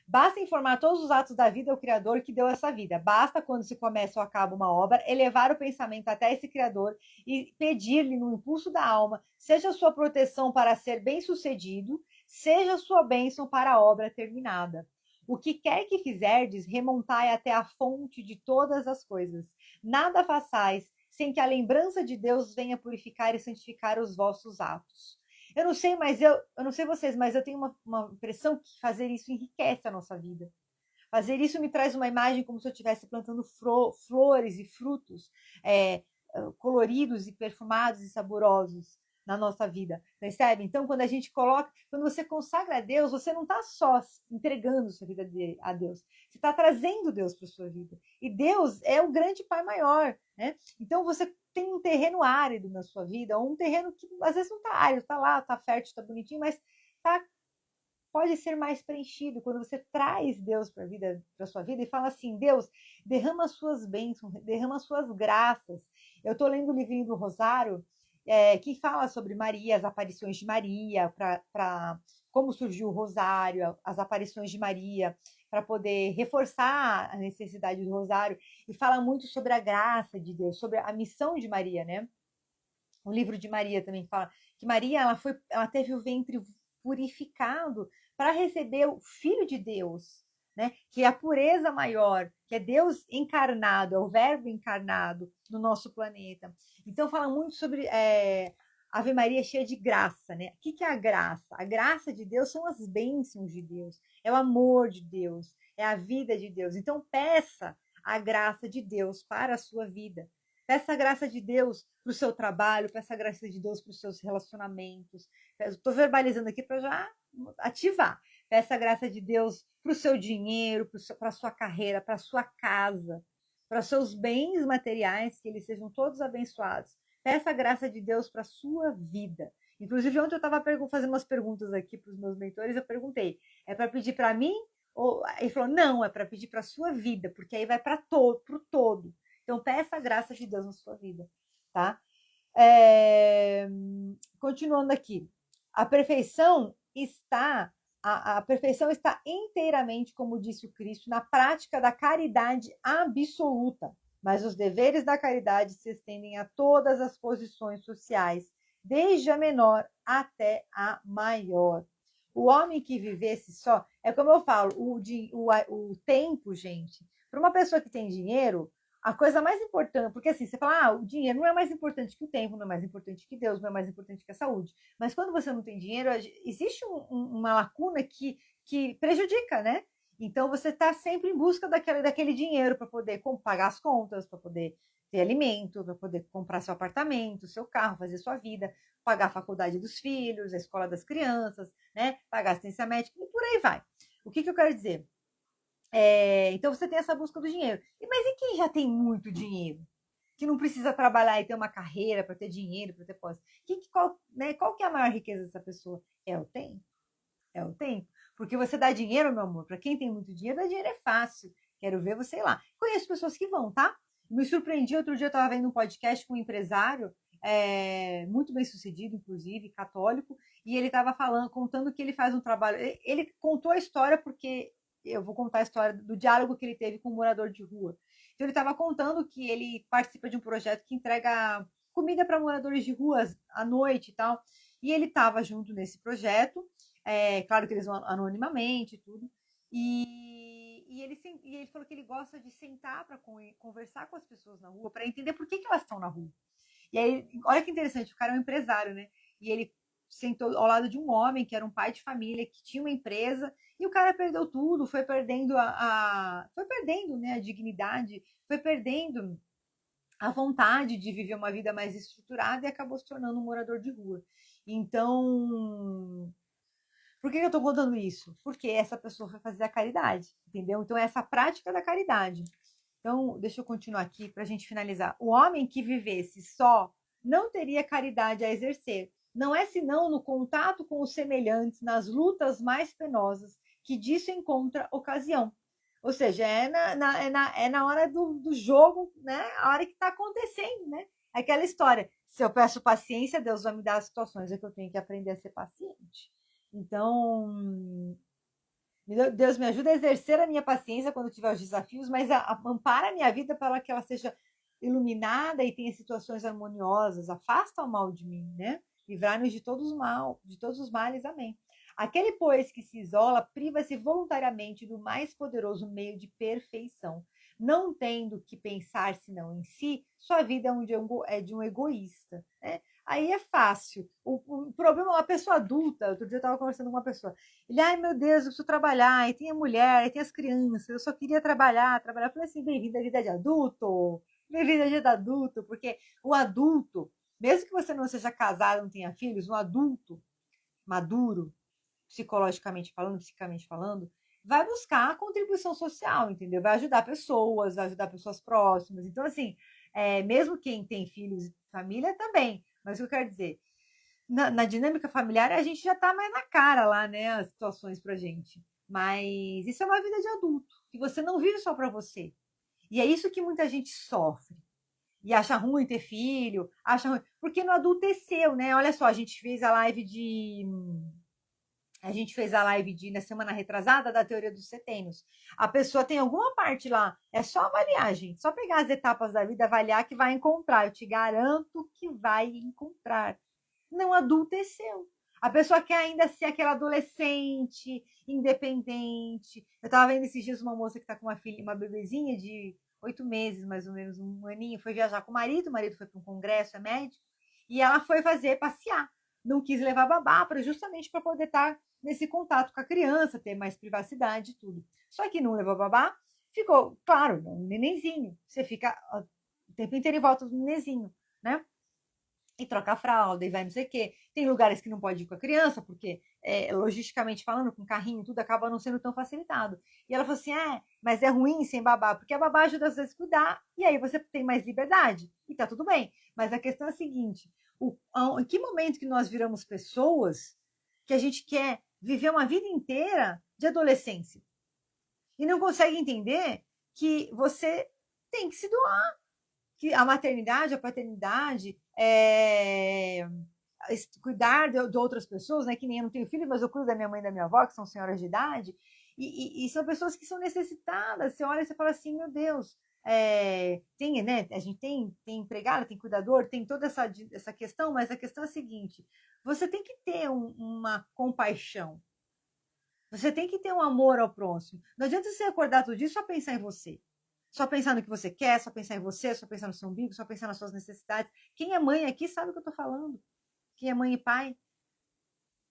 Basta informar todos os atos da vida ao Criador que deu essa vida. Basta, quando se começa ou acaba uma obra, elevar o pensamento até esse Criador e pedir-lhe, no impulso da alma, seja sua proteção para ser bem-sucedido, seja sua bênção para a obra terminada. O que quer que fizerdes, remontai até a fonte de todas as coisas. Nada façais sem que a lembrança de Deus venha purificar e santificar os vossos atos. Eu não sei, eu não sei vocês, mas eu tenho uma impressão que fazer isso enriquece a nossa vida. Fazer isso me traz uma imagem como se eu estivesse plantando flores e frutos coloridos e perfumados e saborosos na nossa vida, percebe? Então, quando a gente coloca, quando você consagra a Deus, você não está só entregando sua vida a Deus, você está trazendo Deus para sua vida. E Deus é o grande Pai maior, né? Então, você tem um terreno árido na sua vida, ou um terreno que às vezes não está árido, está lá, está fértil, está bonitinho, mas pode ser mais preenchido quando você traz Deus para sua vida e fala assim: Deus, derrama as suas bênçãos, derrama as suas graças. Eu estou lendo o livrinho do Rosário, que fala sobre Maria, as aparições de Maria, para como surgiu o Rosário, as aparições de Maria, para poder reforçar a necessidade do Rosário, e fala muito sobre a graça de Deus, sobre a missão de Maria, né? O livro de Maria também fala que Maria ela teve o ventre purificado para receber o Filho de Deus, né? Que é a pureza maior, que é Deus encarnado, é o Verbo encarnado no nosso planeta. Então fala muito sobre Ave Maria cheia de graça, né? O que é a graça? A graça de Deus são as bênçãos de Deus, é o amor de Deus, é a vida de Deus. Então peça a graça de Deus para a sua vida. Peça a graça de Deus para o seu trabalho, peça a graça de Deus para os seus relacionamentos. Estou verbalizando aqui para já ativar. Peça a graça de Deus para o seu dinheiro, para a sua carreira, para a sua casa, para os seus bens materiais, que eles sejam todos abençoados. Peça a graça de Deus para a sua vida. Inclusive, ontem eu estava fazendo umas perguntas aqui para os meus mentores, eu perguntei, é para pedir para mim? Ele falou, não, é para pedir para a sua vida, porque aí vai para o todo. Então, peça a graça de Deus na sua vida, tá? Continuando aqui. A perfeição está inteiramente, como disse o Cristo, na prática da caridade absoluta. Mas os deveres da caridade se estendem a todas as posições sociais, desde a menor até a maior. O homem que vivesse só, é como eu falo, o tempo, gente, para uma pessoa que tem dinheiro, a coisa mais importante, porque assim, você fala, o dinheiro não é mais importante que o tempo, não é mais importante que Deus, não é mais importante que a saúde. Mas quando você não tem dinheiro, existe uma lacuna que prejudica, né? Então você está sempre em busca daquele dinheiro para poder pagar as contas, para poder ter alimento, para poder comprar seu apartamento, seu carro, fazer sua vida, pagar a faculdade dos filhos, a escola das crianças, né? Pagar assistência médica e por aí vai. O que eu quero dizer? Então você tem essa busca do dinheiro. Mas e quem já tem muito dinheiro? Que não precisa trabalhar e ter uma carreira para ter dinheiro, para ter posse. Qual que é a maior riqueza dessa pessoa? É o tempo. É o tempo. Porque você dá dinheiro, meu amor, para quem tem muito dinheiro, dar dinheiro é fácil. Quero ver você lá. Conheço pessoas que vão, tá? Me surpreendi, outro dia eu estava vendo um podcast com um empresário, muito bem sucedido, inclusive, católico, e ele estava contando que ele faz um trabalho. Ele contou a história porque eu vou contar a história do diálogo que ele teve com um morador de rua. Então, ele estava contando que ele participa de um projeto que entrega comida para moradores de ruas à noite e tal. E ele estava junto nesse projeto, claro que eles vão anonimamente e tudo. E ele falou que ele gosta de sentar para conversar com as pessoas na rua, para entender por que elas estão na rua. E aí, olha que interessante, o cara é um empresário, né? E ele sentou ao lado de um homem que era um pai de família, que tinha uma empresa, e o cara perdeu tudo, foi perdendo foi perdendo, né, a dignidade, foi perdendo a vontade de viver uma vida mais estruturada e acabou se tornando um morador de rua. Então, por que eu estou contando isso? Porque essa pessoa foi fazer a caridade, entendeu? Então, essa prática da caridade. Então, deixa eu continuar aqui para a gente finalizar. O homem que vivesse só não teria caridade a exercer. Não é senão no contato com os semelhantes, nas lutas mais penosas, que disso encontra ocasião. Ou seja, é na hora do jogo, né? A hora que está acontecendo, né? Aquela história. Se eu peço paciência, Deus vai me dar as situações, é que eu tenho que aprender a ser paciente. Então, Deus me ajuda a exercer a minha paciência quando tiver os desafios, mas ampara a minha vida para que ela seja iluminada e tenha situações harmoniosas. Afasta o mal de mim, né? Livrar-nos de todos os mal, de todos os males. Amém. Aquele, pois, que se isola, priva-se voluntariamente do mais poderoso meio de perfeição. Não tendo que pensar senão em si, sua vida é de um egoísta. Né? Aí é fácil. O problema é uma pessoa adulta. Outro dia eu estava conversando com uma pessoa. Ele, ai meu Deus, eu preciso trabalhar. Aí tem a mulher, aí tem as crianças. Eu só queria trabalhar. Eu falei assim, bem-vindo à vida de adulto. Bem-vindo à vida de adulto. Porque o adulto, mesmo que você não seja casado, não tenha filhos, um adulto maduro, psicologicamente falando, psicamente falando, vai buscar a contribuição social, entendeu? Vai ajudar pessoas próximas. Então, assim, mesmo quem tem filhos e família também. Mas o que eu quero dizer, na dinâmica familiar, a gente já tá mais na cara lá, né? As situações pra gente. Mas isso é uma vida de adulto, que você não vive só para você. E é isso que muita gente sofre. E acha ruim ter filho, acha ruim. Porque não adulteceu, né? Olha só, a gente fez a live na semana retrasada da teoria dos setênios. A pessoa tem alguma parte lá, é só avaliar, gente. Só pegar as etapas da vida, avaliar que vai encontrar. Eu te garanto que vai encontrar. Não adulteceu. A pessoa quer ainda ser aquela adolescente, independente. Eu estava vendo esses dias uma moça que está com uma filha, uma bebezinha de 8 meses, mais ou menos, um aninho, foi viajar com o marido foi para um congresso, é médico, e ela foi passear. Não quis levar babá, justamente para poder estar nesse contato com a criança, ter mais privacidade e tudo. Só que não levou babá, ficou, claro, um nenenzinho. Você fica o tempo inteiro em volta do nenenzinho, né? E troca a fralda e vai não sei o quê. Tem lugares que não pode ir com a criança, porque, logisticamente falando, com carrinho tudo, acaba não sendo tão facilitado. E ela falou assim, mas é ruim sem babá, porque a babá ajuda às vezes a cuidar, e aí você tem mais liberdade, e tá tudo bem. Mas a questão é a seguinte, em que momento que nós viramos pessoas que a gente quer viver uma vida inteira de adolescência? E não consegue entender que você tem que se doar, que a maternidade, a paternidade, cuidar de outras pessoas, né? Que nem eu não tenho filhos, mas eu cuido da minha mãe e da minha avó, que são senhoras de idade, e são pessoas que são necessitadas. Você olha e você fala assim, meu Deus, tem, né? A gente tem empregada, tem cuidador, tem toda essa questão, mas a questão é a seguinte: você tem que ter uma compaixão. Você tem que ter um amor ao próximo. Não adianta você acordar todo dia e só pensar em você. Só pensar no que você quer, só pensar em você, só pensar no seu umbigo, só pensar nas suas necessidades. Quem é mãe aqui sabe o que eu estou falando. Quem é mãe e pai,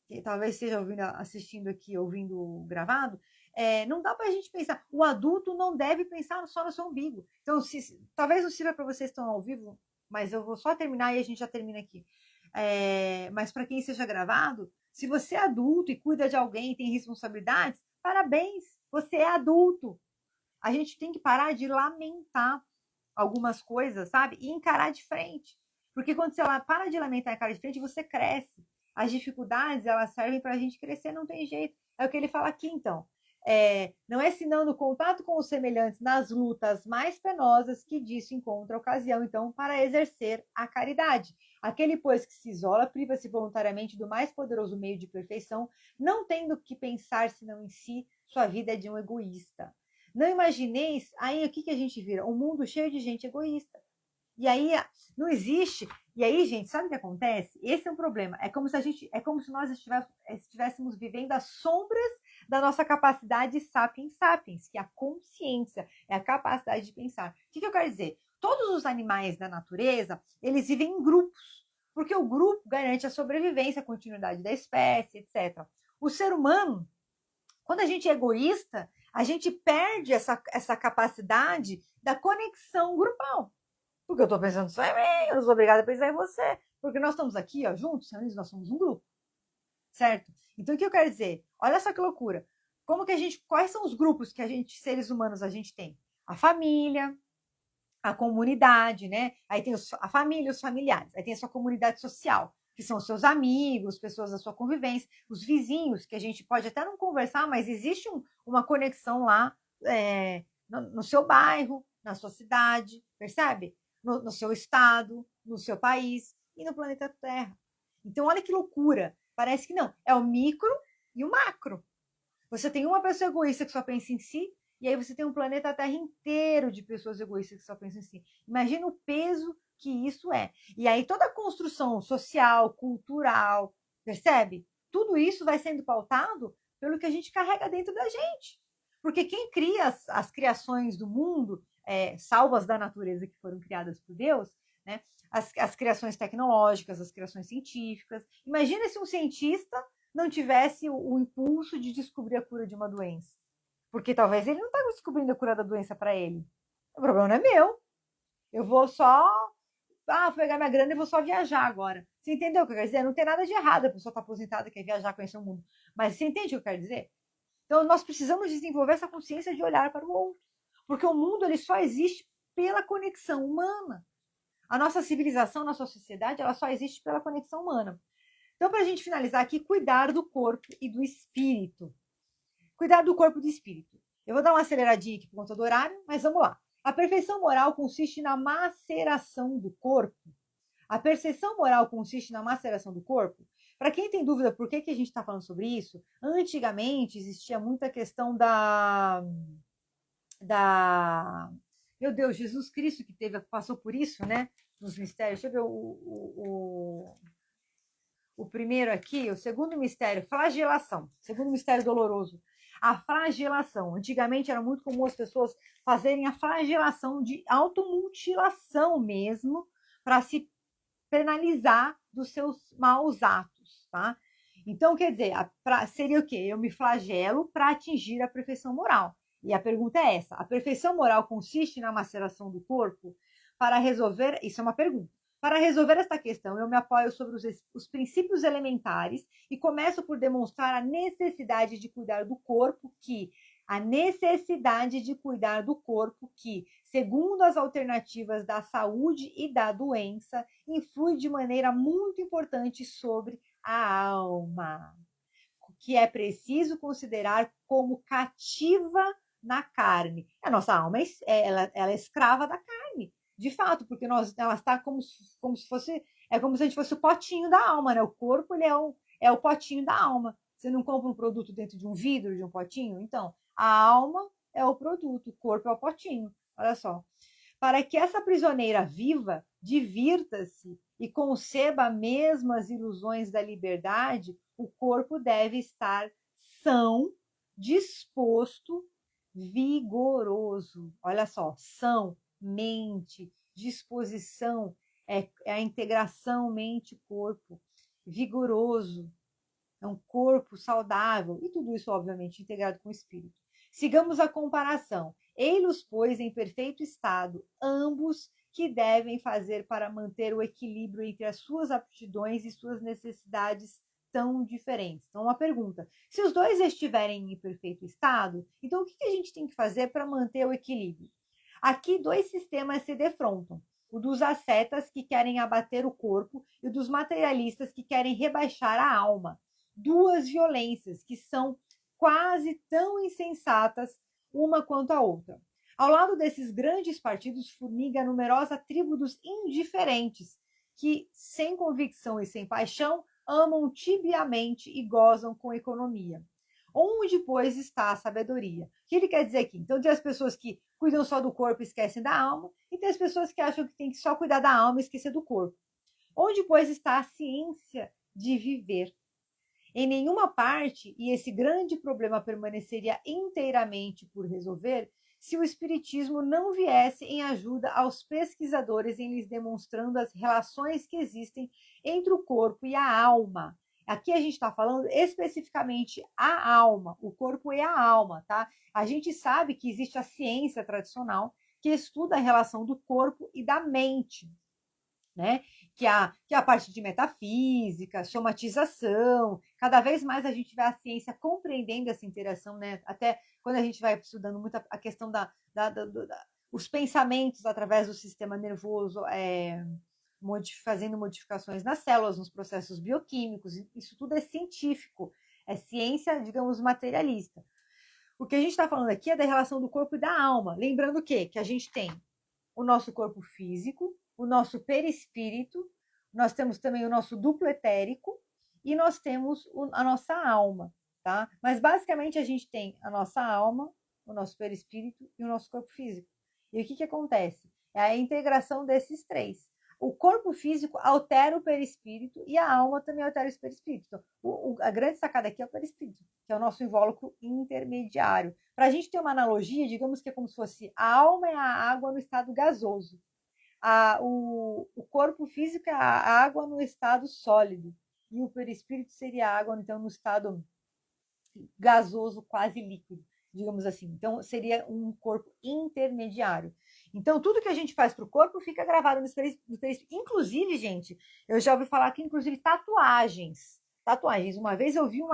que talvez esteja assistindo aqui, ouvindo gravado, não dá para a gente pensar. O adulto não deve pensar só no seu umbigo. Então, talvez não sirva para vocês que estão ao vivo, mas eu vou só terminar e a gente já termina aqui. Mas para quem seja gravado, se você é adulto e cuida de alguém e tem responsabilidades, parabéns, você é adulto. A gente tem que parar de lamentar algumas coisas, sabe? E encarar de frente. Porque quando você para de lamentar e encarar de frente, você cresce. As dificuldades, elas servem para a gente crescer, não tem jeito. É o que ele fala aqui, então. Não é senão no contato com os semelhantes, nas lutas mais penosas, que disso encontra ocasião, então, para exercer a caridade. Aquele, pois, que se isola, priva-se voluntariamente do mais poderoso meio de perfeição, não tendo que pensar senão em si, sua vida é de um egoísta. Não imagineis, aí o que a gente vira? Um mundo cheio de gente egoísta. E aí não existe. E aí, gente, sabe o que acontece? Esse é um problema. É como se nós estivéssemos vivendo as sombras da nossa capacidade sapiens sapiens, que é a consciência, é a capacidade de pensar. O que eu quero dizer? Todos os animais da natureza, eles vivem em grupos, porque o grupo garante a sobrevivência, a continuidade da espécie, etc. O ser humano, quando a gente é egoísta, a gente perde essa capacidade da conexão grupal. Porque eu estou pensando só em mim, eu não sou obrigada a pensar em você. Porque nós estamos aqui, ó, juntos, nós somos um grupo. Certo? Então, o que eu quero dizer? Olha só que loucura. Quais são os grupos que seres humanos, a gente tem? A família, a comunidade, né? Aí tem a família, os familiares. Aí tem a sua comunidade social, que são os seus amigos, pessoas da sua convivência, os vizinhos, que a gente pode até não conversar, mas existe uma conexão lá no seu bairro, na sua cidade, percebe? No seu estado, no seu país e no planeta Terra. Então, olha que loucura. Parece que não. É o micro e o macro. Você tem uma pessoa egoísta que só pensa em si, e aí você tem um planeta Terra inteiro de pessoas egoístas que só pensam em si. Imagina o peso que isso é. E aí toda a construção social, cultural, percebe? Tudo isso vai sendo pautado pelo que a gente carrega dentro da gente. Porque quem cria as criações do mundo, salvas da natureza que foram criadas por Deus, né? As criações tecnológicas, as criações científicas. Imagina se um cientista não tivesse o impulso de descobrir a cura de uma doença. Porque talvez ele não está descobrindo a cura da doença para ele. O problema não é meu. Eu vou só vou pegar minha grana e vou só viajar agora. Você entendeu o que eu quero dizer? Não tem nada de errado, a pessoa está aposentada, quer viajar, conhecer o mundo. Mas você entende o que eu quero dizer? Então, nós precisamos desenvolver essa consciência de olhar para o outro. Porque o mundo ele só existe pela conexão humana. A nossa civilização, a nossa sociedade, ela só existe pela conexão humana. Então, para a gente finalizar aqui, cuidar do corpo e do espírito. Cuidar do corpo e do espírito. Eu vou dar uma aceleradinha aqui por conta do horário, mas vamos lá. A perfeição moral consiste na maceração do corpo. A percepção moral consiste na maceração do corpo. Para quem tem dúvida por que a gente está falando sobre isso, antigamente existia muita questão meu Deus, Jesus Cristo que passou por isso, né? Nos mistérios. Deixa eu ver o primeiro aqui, o segundo mistério, flagelação. Segundo mistério doloroso. A flagelação. Antigamente era muito comum as pessoas fazerem a flagelação de automutilação mesmo, para se penalizar dos seus maus atos, tá? Então, quer dizer, seria o quê? Eu me flagelo para atingir a perfeição moral. E a pergunta é essa: a perfeição moral consiste na maceração do corpo para resolver? Isso é uma pergunta. Para resolver esta questão, eu me apoio sobre os princípios elementares e começo por demonstrar a necessidade de cuidar do corpo que, segundo as alternativas da saúde e da doença, influi de maneira muito importante sobre a alma, que é preciso considerar como cativa na carne. A nossa alma ela é escrava da carne, de fato, porque ela está como se fosse, como se a gente fosse o potinho da alma, né? O corpo ele é o potinho da alma. Você não compra um produto dentro de um vidro, de um potinho? Então, a alma é o produto, o corpo é o potinho. Olha só. Para que essa prisioneira viva, divirta-se e conceba mesmo as ilusões da liberdade, o corpo deve estar são, disposto, vigoroso. Olha só, são, mente, disposição, é a integração mente-corpo, vigoroso, é um corpo saudável, e tudo isso, obviamente, integrado com o espírito. Sigamos a comparação. Ei-los, pois, em perfeito estado, ambos que devem fazer para manter o equilíbrio entre as suas aptidões e suas necessidades tão diferentes. Então, uma pergunta: se os dois estiverem em perfeito estado, então o que a gente tem que fazer para manter o equilíbrio? Aqui, dois sistemas se defrontam: o dos ascetas, que querem abater o corpo, e o dos materialistas, que querem rebaixar a alma. Duas violências que são quase tão insensatas uma quanto a outra. Ao lado desses grandes partidos formiga a numerosa tribo dos indiferentes, que, sem convicção e sem paixão, amam tibiamente e gozam com economia. Onde, pois, está a sabedoria? O que ele quer dizer aqui? Então, tem as pessoas que cuidam só do corpo e esquecem da alma, e tem as pessoas que acham que tem que só cuidar da alma e esquecer do corpo. Onde, pois, está a ciência de viver? Em nenhuma parte, e esse grande problema permaneceria inteiramente por resolver, se o Espiritismo não viesse em ajuda aos pesquisadores em lhes demonstrando as relações que existem entre o corpo e a alma. Aqui a gente está falando especificamente a alma, o corpo e a alma, tá? A gente sabe que existe a ciência tradicional que estuda a relação do corpo e da mente, né? Que é a parte de metafísica, somatização. Cada vez mais a gente vê a ciência compreendendo essa interação, né? Até quando a gente vai estudando muito a questão os pensamentos através do sistema nervoso, fazendo modificações nas células, nos processos bioquímicos. Isso tudo é científico, é ciência, digamos, materialista. O que a gente está falando aqui é da relação do corpo e da alma. Lembrando o quê? Que a gente tem o nosso corpo físico, o nosso perispírito, nós temos também o nosso duplo etérico e nós temos a nossa alma, tá? Mas basicamente a gente tem a nossa alma, o nosso perispírito e o nosso corpo físico. E o que acontece? É a integração desses três. O corpo físico altera o perispírito e a alma também altera o perispírito. Então, a grande sacada aqui é o perispírito, que é o nosso invólucro intermediário. Para a gente ter uma analogia, digamos que é como se fosse a alma é a água no estado gasoso. O corpo físico é a água no estado sólido. E o perispírito seria a água, então, no estado gasoso, quase líquido, digamos assim. Então, seria um corpo intermediário. Então, tudo que a gente faz para o corpo fica gravado no perispírito. Inclusive, gente, eu já ouvi falar que, inclusive, tatuagens. Uma vez eu vi um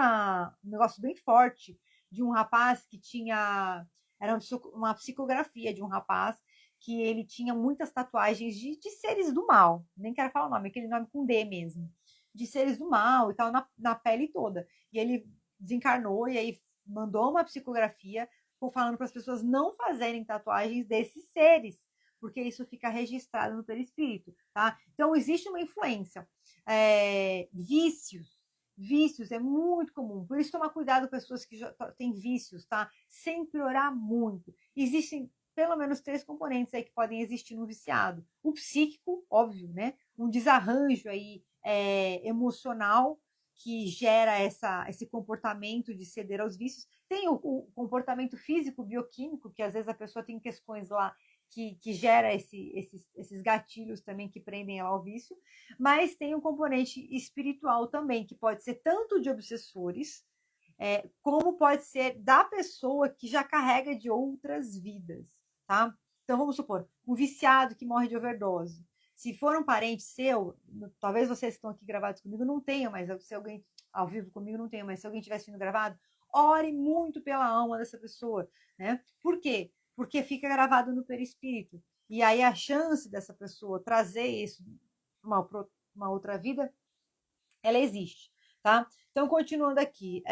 negócio bem forte de um rapaz que tinha... Era uma psicografia de um rapaz que ele tinha muitas tatuagens de seres do mal. Nem quero falar o nome, aquele nome com D mesmo. De seres do mal e tal, na pele toda. E ele desencarnou e aí mandou uma psicografia falando para as pessoas não fazerem tatuagens desses seres, porque isso fica registrado no perispírito, tá? Então, existe uma influência. Vícios é muito comum, por isso tomar cuidado com pessoas que já têm vícios, tá? Sem piorar muito. Existem pelo menos 3 componentes aí que podem existir no viciado. O psíquico, óbvio, né? Um desarranjo aí emocional que gera esse comportamento de ceder aos vícios. Tem o comportamento físico, bioquímico, que às vezes a pessoa tem questões lá que gera esses gatilhos também que prendem ela ao vício, mas tem um componente espiritual também, que pode ser tanto de obsessores, como pode ser da pessoa que já carrega de outras vidas, tá? Então, vamos supor, um viciado que morre de overdose. Se for um parente seu, talvez vocês que estão aqui gravados comigo não tenham, mas se alguém ao vivo comigo não tenha, mas se alguém estiver sendo gravado, ore muito pela alma dessa pessoa, né? Por quê? Porque fica gravado no perispírito. E aí a chance dessa pessoa trazer isso uma outra vida, ela existe, tá? Então, continuando aqui.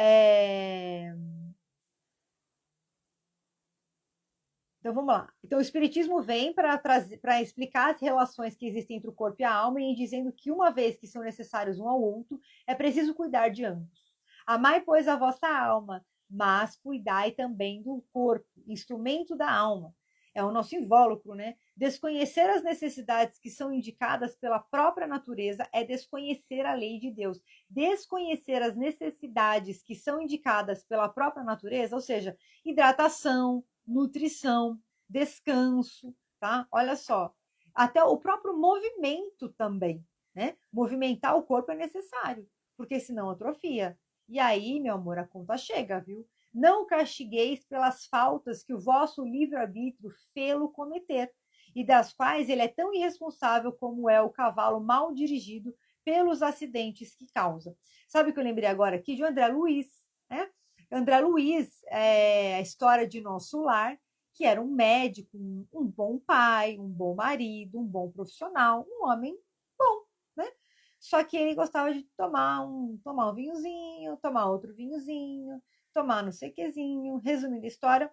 Então, vamos lá. Então, o Espiritismo vem para explicar as relações que existem entre o corpo e a alma e dizendo que, uma vez que são necessários um ao outro, é preciso cuidar de ambos. Amai, pois, a vossa alma, mas cuidai também do corpo, instrumento da alma. É o nosso invólucro, né? Desconhecer as necessidades que são indicadas pela própria natureza é desconhecer a lei de Deus. Desconhecer as necessidades que são indicadas pela própria natureza, ou seja, hidratação, nutrição, descanso, tá? Olha só, até o próprio movimento também, né? Movimentar o corpo é necessário, porque senão atrofia. E aí, meu amor, a conta chega, viu? Não castigueis pelas faltas que o vosso livre-arbítrio fê-lo cometer, e das quais ele é tão irresponsável como é o cavalo mal dirigido pelos acidentes que causa. Sabe o que eu lembrei agora aqui? De André Luiz, né? André Luiz é a história de Nosso Lar, que era um médico, um bom pai, um bom marido, um bom profissional, um homem bom, né? Só que ele gostava de tomar um vinhozinho, tomar outro vinhozinho, tomar não sei o quezinho. Resumindo a história,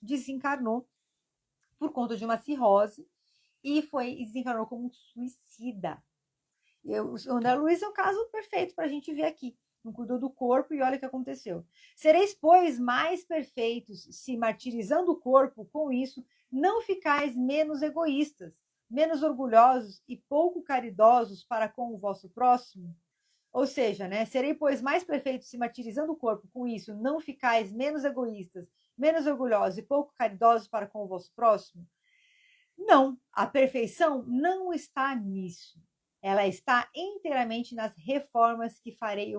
desencarnou por conta de uma cirrose e desencarnou como um suicida. O André Luiz é o caso perfeito para a gente ver aqui. Não cuidou do corpo e olha o que aconteceu. Sereis, pois, mais perfeitos se, martirizando o corpo, com isso, não ficais menos egoístas, menos orgulhosos e pouco caridosos para com o vosso próximo? Ou seja, né, serei, pois, mais perfeitos se, martirizando o corpo, com isso, não ficais menos egoístas, menos orgulhosos e pouco caridosos para com o vosso próximo? Não, a perfeição não está nisso. Ela está inteiramente nas reformas que fareis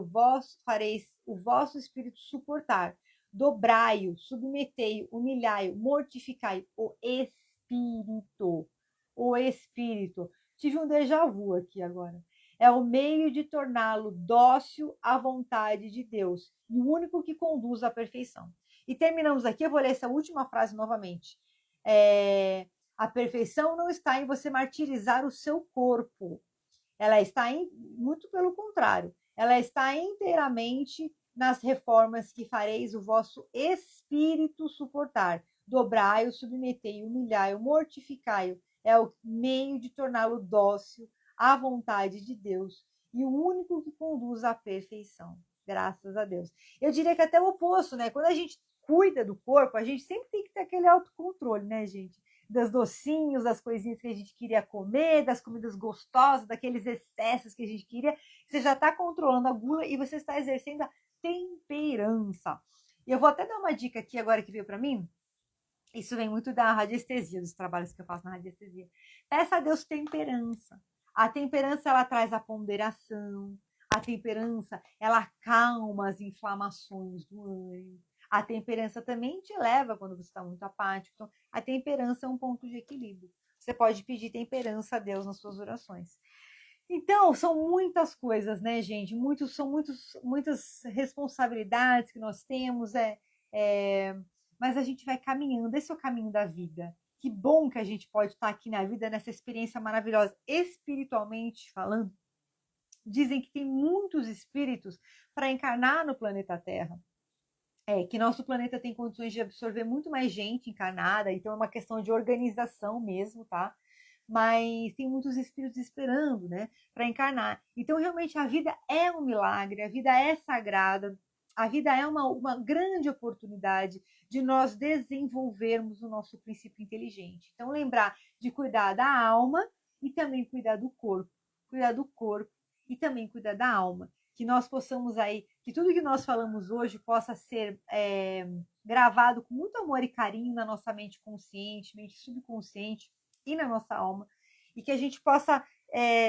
o vosso espírito suportar. Dobrai-o, submetei-o, humilhai-o, mortificai o espírito. O espírito. Tive um déjà vu aqui agora. É o meio de torná-lo dócil à vontade de Deus e o único que conduz à perfeição. E terminamos aqui, eu vou ler essa última frase novamente. A perfeição não está em você martirizar o seu corpo. Ela está muito pelo contrário. Ela está inteiramente nas reformas que fareis o vosso espírito suportar. Dobrai-o, submetei-o, humilhai-o, mortificai-o. É o meio de torná-lo dócil à vontade de Deus e o único que conduz à perfeição. Graças a Deus. Eu diria que até o oposto, né? Quando a gente cuida do corpo, a gente sempre tem que ter aquele autocontrole, né, gente? Das docinhos, das coisinhas que a gente queria comer, das comidas gostosas, daqueles excessos que a gente queria. Você já está controlando a gula e você está exercendo a temperança. E eu vou até dar uma dica aqui agora que veio para mim. Isso vem muito da radiestesia, dos trabalhos que eu faço na radiestesia. Peça a Deus temperança. A temperança, ela traz a ponderação. A temperança, ela acalma as inflamações do ânimo. A temperança também te leva quando você está muito apático. Então, a temperança é um ponto de equilíbrio. Você pode pedir temperança a Deus nas suas orações. Então, são muitas coisas, né, gente? Muitas responsabilidades que nós temos, mas a gente vai caminhando. Esse é o caminho da vida. Que bom que a gente pode estar aqui na vida, nessa experiência maravilhosa, espiritualmente falando. Dizem que tem muitos espíritos para encarnar no planeta Terra. Que nosso planeta tem condições de absorver muito mais gente encarnada, então é uma questão de organização mesmo, tá? Mas tem muitos espíritos esperando, né, para encarnar. Então, realmente, a vida é um milagre, a vida é sagrada, a vida é uma grande oportunidade de nós desenvolvermos o nosso princípio inteligente. Então, lembrar de cuidar da alma e também cuidar do corpo e também cuidar da alma. Que nós possamos aí, que tudo que nós falamos hoje possa ser gravado com muito amor e carinho na nossa mente consciente, mente subconsciente e na nossa alma, e que a gente possa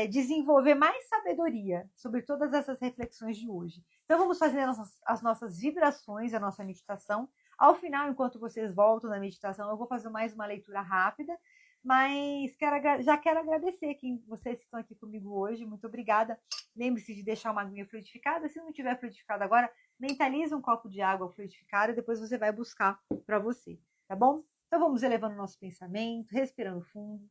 desenvolver mais sabedoria sobre todas essas reflexões de hoje. Então vamos fazer as nossas vibrações, a nossa meditação. Ao final, enquanto vocês voltam na meditação, eu vou fazer mais uma leitura rápida, mas já quero agradecer vocês que estão aqui comigo hoje. Muito obrigada. Lembre-se de deixar uma aguinha fluidificada. Se não tiver fluidificado agora, mentalize um copo de água fluidificada e depois você vai buscar para você, tá bom? Então vamos elevando o nosso pensamento, respirando fundo.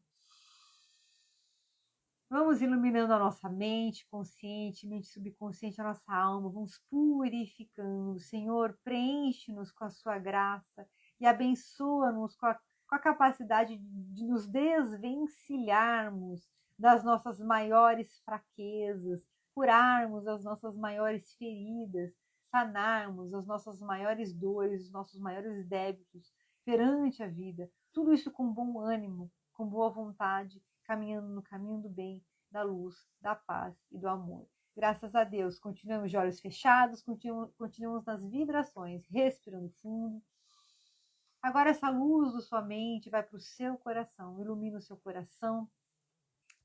Vamos iluminando a nossa mente consciente, mente subconsciente, a nossa alma. Vamos purificando. Senhor, preenche-nos com a sua graça e abençoa-nos com a capacidade de nos desvencilharmos das nossas maiores fraquezas, curarmos as nossas maiores feridas, sanarmos as nossas maiores dores, os nossos maiores débitos perante a vida. Tudo isso com bom ânimo, com boa vontade, caminhando no caminho do bem, da luz, da paz e do amor. Graças a Deus, continuamos de olhos fechados, continuamos nas vibrações, respirando fundo. Agora essa luz da sua mente vai para o seu coração, ilumina o seu coração,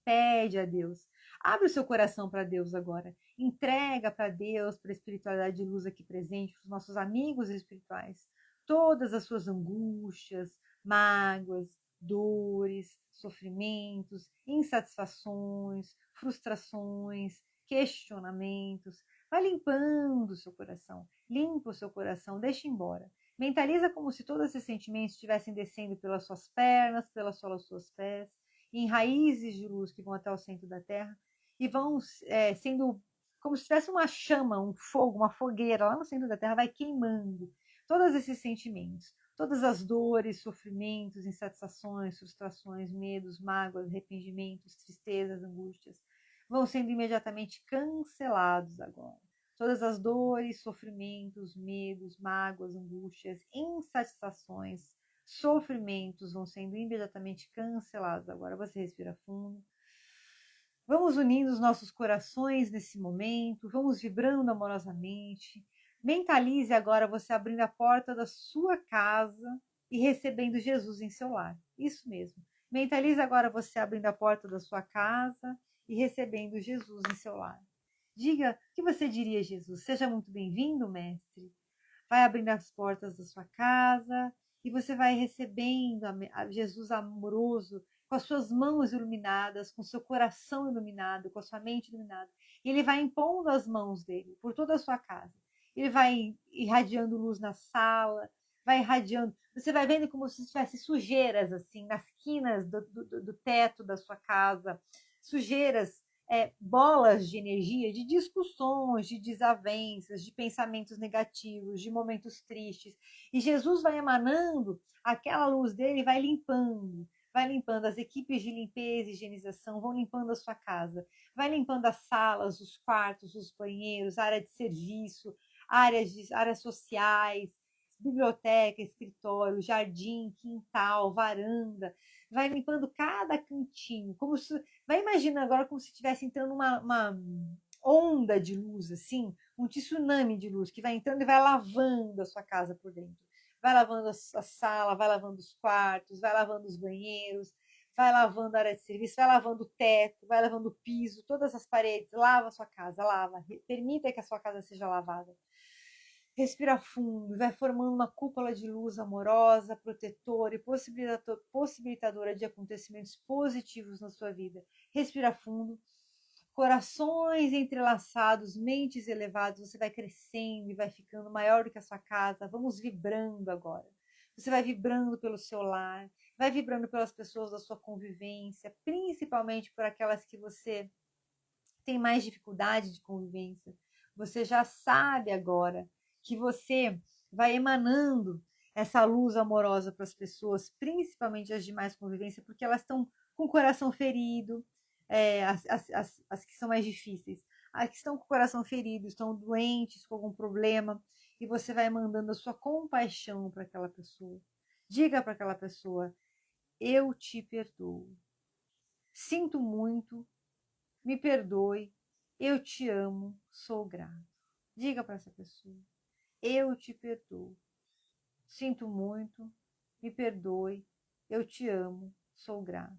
pede a Deus, abre o seu coração para Deus agora, entrega para Deus, para a espiritualidade de luz aqui presente, para os nossos amigos espirituais, todas as suas angústias, mágoas, dores, sofrimentos, insatisfações, frustrações, questionamentos. Vai limpando o seu coração, limpa o seu coração, deixa embora. Mentaliza como se todos esses sentimentos estivessem descendo pelas suas pernas, pelas suas pés, em raízes de luz que vão até o centro da Terra e vão sendo como se tivesse uma chama, um fogo, uma fogueira lá no centro da Terra, vai queimando todos esses sentimentos, todas as dores, sofrimentos, insatisfações, frustrações, medos, mágoas, arrependimentos, tristezas, angústias, vão sendo imediatamente cancelados agora. Todas as dores, sofrimentos, medos, mágoas, angústias, insatisfações, sofrimentos vão sendo imediatamente cancelados agora. Você respira fundo. Vamos unindo os nossos corações nesse momento, vamos vibrando amorosamente. Mentalize agora você abrindo a porta da sua casa e recebendo Jesus em seu lar. Isso mesmo. Mentalize agora você abrindo a porta da sua casa e recebendo Jesus em seu lar. Diga o que você diria, Jesus. Seja muito bem-vindo, mestre. Vai abrindo as portas da sua casa e você vai recebendo a Jesus amoroso, com as suas mãos iluminadas, com o seu coração iluminado, com a sua mente iluminada. E ele vai impondo as mãos dele por toda a sua casa. Ele vai irradiando luz na sala, vai irradiando. Você vai vendo como se tivesse sujeiras assim nas quinas do teto da sua casa, sujeiras bolas de energia, de discussões, de desavenças, de pensamentos negativos, de momentos tristes. E Jesus vai emanando aquela luz dele, vai limpando as equipes de limpeza e higienização, vão limpando a sua casa, vai limpando as salas, os quartos, os banheiros, área de serviço, áreas sociais, biblioteca, escritório, jardim, quintal, varanda, vai limpando cada cantinho, como se, vai imaginando agora como se estivesse entrando uma onda de luz, assim, um tsunami de luz que vai entrando e vai lavando a sua casa por dentro. Vai lavando a sala, vai lavando os quartos, vai lavando os banheiros, vai lavando a área de serviço, vai lavando o teto, vai lavando o piso, todas as paredes, lava a sua casa, lava, permita que a sua casa seja lavada. Respira fundo, vai formando uma cúpula de luz amorosa, protetora e possibilitadora de acontecimentos positivos na sua vida. Respira fundo, corações entrelaçados, mentes elevadas, você vai crescendo e vai ficando maior do que a sua casa. Vamos vibrando agora. Você vai vibrando pelo seu lar, vai vibrando pelas pessoas da sua convivência, principalmente por aquelas que você tem mais dificuldade de convivência. Você já sabe agora que você vai emanando essa luz amorosa para as pessoas, principalmente as de mais convivência, porque elas estão com o coração ferido, as que são mais difíceis. As que estão com o coração ferido, estão doentes com algum problema, e você vai mandando a sua compaixão para aquela pessoa. Diga para aquela pessoa: eu te perdoo. Sinto muito, me perdoe, eu te amo, sou grato. Diga para essa pessoa: eu te perdoo. Sinto muito, me perdoe, eu te amo, sou grato.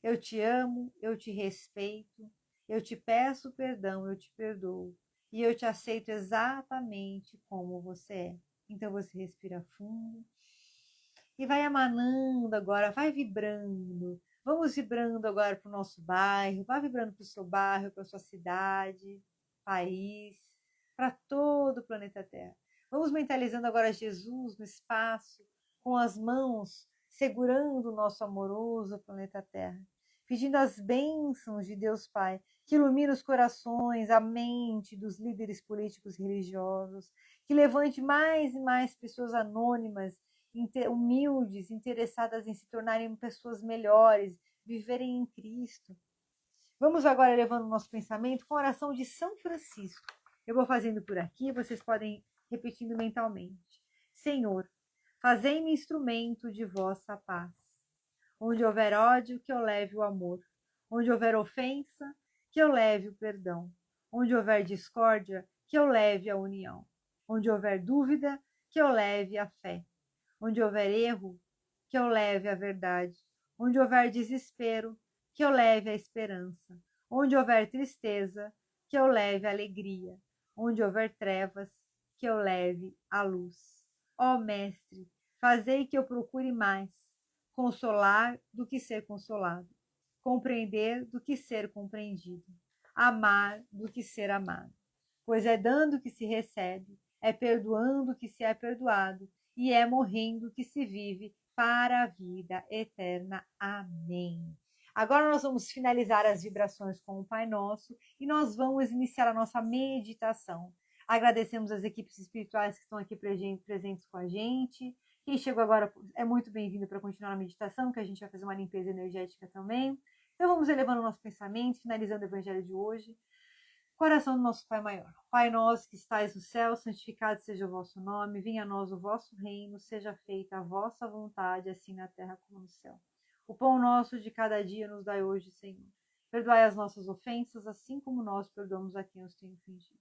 Eu te amo, eu te respeito, eu te peço perdão, eu te perdoo. E eu te aceito exatamente como você é. Então você respira fundo e vai emanando agora, vai vibrando. Vamos vibrando agora para o nosso bairro, vai vibrando para o seu bairro, para a sua cidade, país, para todo o planeta Terra. Vamos mentalizando agora Jesus no espaço, com as mãos segurando o nosso amoroso planeta Terra, pedindo as bênçãos de Deus Pai, que ilumine os corações, a mente dos líderes políticos e religiosos, que levante mais e mais pessoas anônimas, humildes, interessadas em se tornarem pessoas melhores, viverem em Cristo. Vamos agora levando o nosso pensamento com a oração de São Francisco. Eu vou fazendo por aqui, vocês podem repetindo mentalmente. Senhor, fazei-me instrumento de vossa paz. Onde houver ódio, que eu leve o amor. Onde houver ofensa, que eu leve o perdão. Onde houver discórdia, que eu leve a união. Onde houver dúvida, que eu leve a fé. Onde houver erro, que eu leve a verdade. Onde houver desespero, que eu leve a esperança. Onde houver tristeza, que eu leve a alegria. Onde houver trevas, que eu leve a luz. Ó Mestre, fazei que eu procure mais consolar do que ser consolado, compreender do que ser compreendido, amar do que ser amado. Pois é dando que se recebe, é perdoando que se é perdoado, e é morrendo que se vive para a vida eterna. Amém. Agora nós vamos finalizar as vibrações com o Pai Nosso e nós vamos iniciar a nossa meditação. Agradecemos as equipes espirituais que estão aqui presentes com a gente. Quem chegou agora é muito bem-vindo para continuar a meditação, que a gente vai fazer uma limpeza energética também. Então vamos elevando o nosso pensamento, finalizando o evangelho de hoje. Coração do nosso Pai maior. Pai nosso que estais no céu, santificado seja o vosso nome, venha a nós o vosso reino, seja feita a vossa vontade, assim na terra como no céu. O pão nosso de cada dia nos dai hoje, Senhor. Perdoai as nossas ofensas, assim como nós perdoamos a quem nos tem ofendido.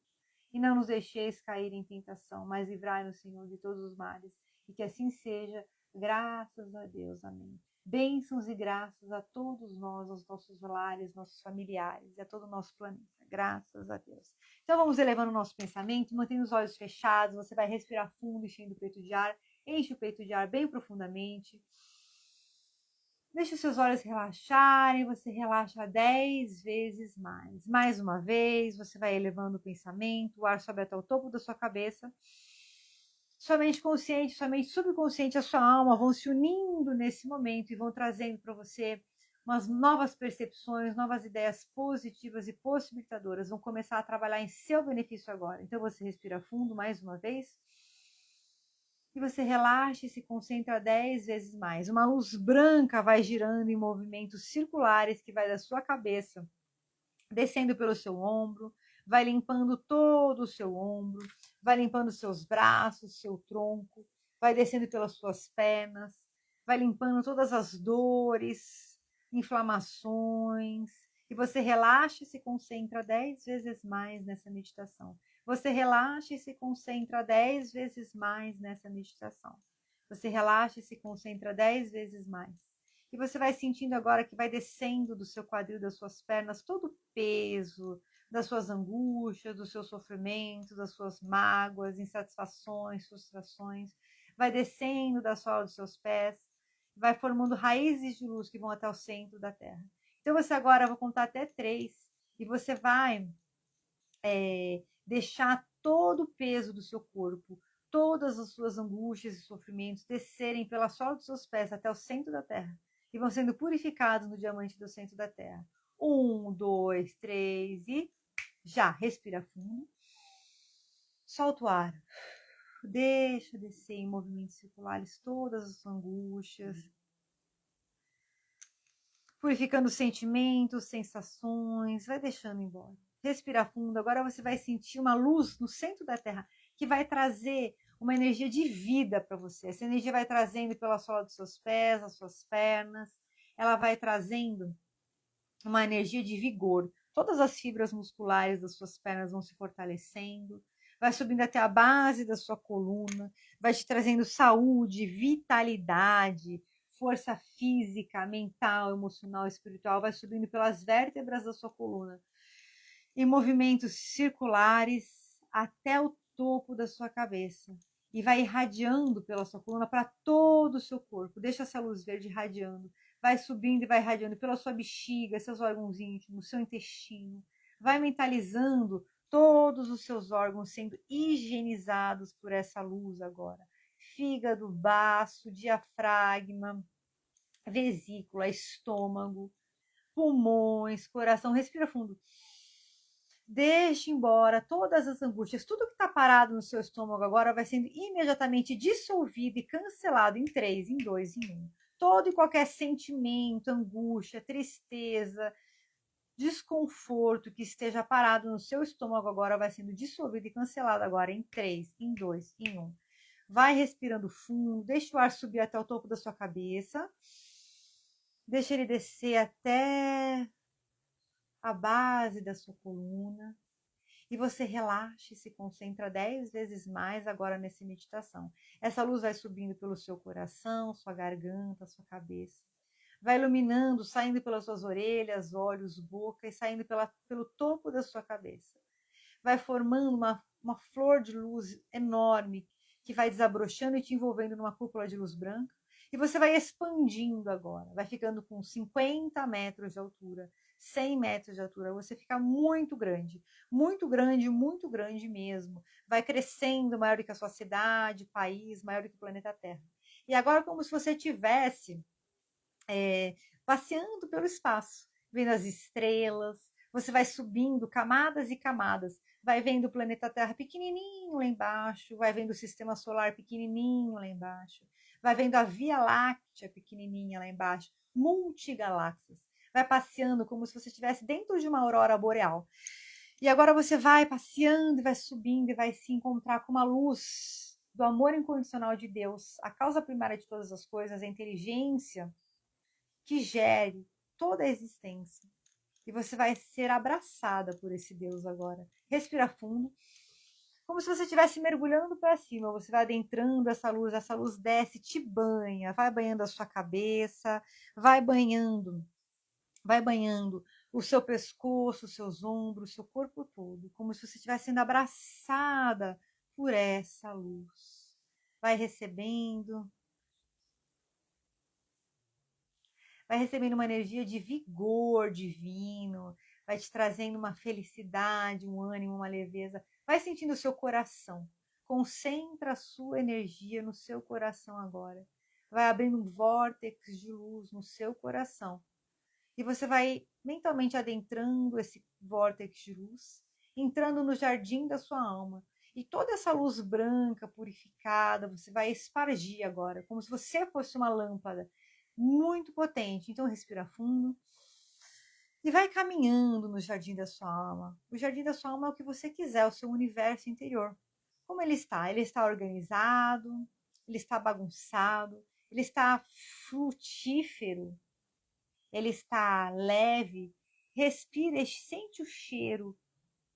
E não nos deixeis cair em tentação, mas livrai-nos, Senhor, de todos os males. E que assim seja, graças a Deus. Amém. Bênçãos e graças a todos nós, aos nossos lares, nossos familiares e a todo o nosso planeta. Graças a Deus. Então vamos elevando o nosso pensamento, mantendo os olhos fechados, você vai respirar fundo, enchendo o peito de ar, enche o peito de ar bem profundamente. Deixe os seus olhos relaxarem, você relaxa 10 vezes mais. Mais uma vez, você vai elevando o pensamento, o ar sobe até o topo da sua cabeça. Sua mente consciente, sua mente subconsciente, a sua alma vão se unindo nesse momento e vão trazendo para você umas novas percepções, novas ideias positivas e possibilitadoras vão começar a trabalhar em seu benefício agora. Então você respira fundo mais uma vez. E você relaxa e se concentra 10 vezes mais. Uma luz branca vai girando em movimentos circulares que vai da sua cabeça, descendo pelo seu ombro, vai limpando todo o seu ombro, vai limpando seus braços, seu tronco, vai descendo pelas suas pernas, vai limpando todas as dores, inflamações, e você relaxa e se concentra 10 vezes mais nessa meditação. Você relaxa e se concentra 10 vezes mais nessa meditação. Você relaxa e se concentra 10 vezes mais. E você vai sentindo agora que vai descendo do seu quadril, das suas pernas, todo o peso das suas angústias, do seu sofrimento, das suas mágoas, insatisfações, frustrações. Vai descendo da sola dos seus pés, vai formando raízes de luz que vão até o centro da Terra. Então você agora, eu vou contar até 3, e você vai deixar todo o peso do seu corpo, todas as suas angústias e sofrimentos descerem pela sola dos seus pés até o centro da Terra e vão sendo purificados no diamante do centro da Terra. 1, 2, 3 e já. Respira fundo. Solta o ar. Deixa descer em movimentos circulares todas as angústias, purificando sentimentos, sensações, vai deixando embora. Respira fundo. Agora você vai sentir uma luz no centro da Terra que vai trazer uma energia de vida para você. Essa energia vai trazendo pela sola dos seus pés, as suas pernas. Ela vai trazendo uma energia de vigor. Todas as fibras musculares das suas pernas vão se fortalecendo. Vai subindo até a base da sua coluna. Vai te trazendo saúde, vitalidade, força física, mental, emocional, espiritual. Vai subindo pelas vértebras da sua coluna, em movimentos circulares até o topo da sua cabeça. E vai irradiando pela sua coluna para todo o seu corpo. Deixa essa luz verde irradiando. Vai subindo e vai irradiando pela sua bexiga, seus órgãos íntimos, seu intestino. Vai mentalizando todos os seus órgãos sendo higienizados por essa luz agora. Fígado, baço, diafragma, vesícula, estômago, pulmões, coração. Respira fundo. Deixe embora todas as angústias. Tudo que está parado no seu estômago agora vai sendo imediatamente dissolvido e cancelado em 3, em 2, em 1. Todo e qualquer sentimento, angústia, tristeza, desconforto que esteja parado no seu estômago agora vai sendo dissolvido e cancelado agora em 3, em 2, em 1. Vai respirando fundo, deixa o ar subir até o topo da sua cabeça. Deixa ele descer até a base da sua coluna. E você relaxa e se concentra 10 vezes mais agora nessa meditação. Essa luz vai subindo pelo seu coração, sua garganta, sua cabeça. Vai iluminando, saindo pelas suas orelhas, olhos, boca e saindo pelo topo da sua cabeça. Vai formando uma flor de luz enorme que vai desabrochando e te envolvendo numa cúpula de luz branca. E você vai expandindo agora, vai ficando com 50 metros de altura, 100 metros de altura. Você fica muito grande mesmo. Vai crescendo, maior do que a sua cidade, país, maior do que o planeta Terra. E agora como se você estivesse passeando pelo espaço, vendo as estrelas. Você vai subindo camadas e camadas, vai vendo o planeta Terra pequenininho lá embaixo, vai vendo o sistema solar pequenininho lá embaixo, vai vendo a Via Láctea pequenininha lá embaixo, multigaláxias. Vai passeando como se você estivesse dentro de uma aurora boreal. E agora você vai passeando e vai subindo e vai se encontrar com uma luz do amor incondicional de Deus, a causa primária de todas as coisas, a inteligência que gere toda a existência. E você vai ser abraçada por esse Deus agora. Respira fundo. Como se você estivesse mergulhando para cima. Você vai adentrando essa luz desce, te banha, vai banhando a sua cabeça, vai banhando o seu pescoço, os seus ombros, o seu corpo todo. Como se você estivesse sendo abraçada por essa luz. Vai recebendo uma energia de vigor divino, vai te trazendo uma felicidade, um ânimo, uma leveza. Vai sentindo o seu coração. Concentra a sua energia no seu coração agora. Vai abrindo um vórtice de luz no seu coração. E você vai mentalmente adentrando esse vórtice de luz, entrando no jardim da sua alma. E toda essa luz branca, purificada, você vai espargir agora, como se você fosse uma lâmpada muito potente. Então, respira fundo e vai caminhando no jardim da sua alma. O jardim da sua alma é o que você quiser, o seu universo interior. Como ele está? Ele está organizado, ele está bagunçado, ele está frutífero, ele está leve. Respira e sente o cheiro,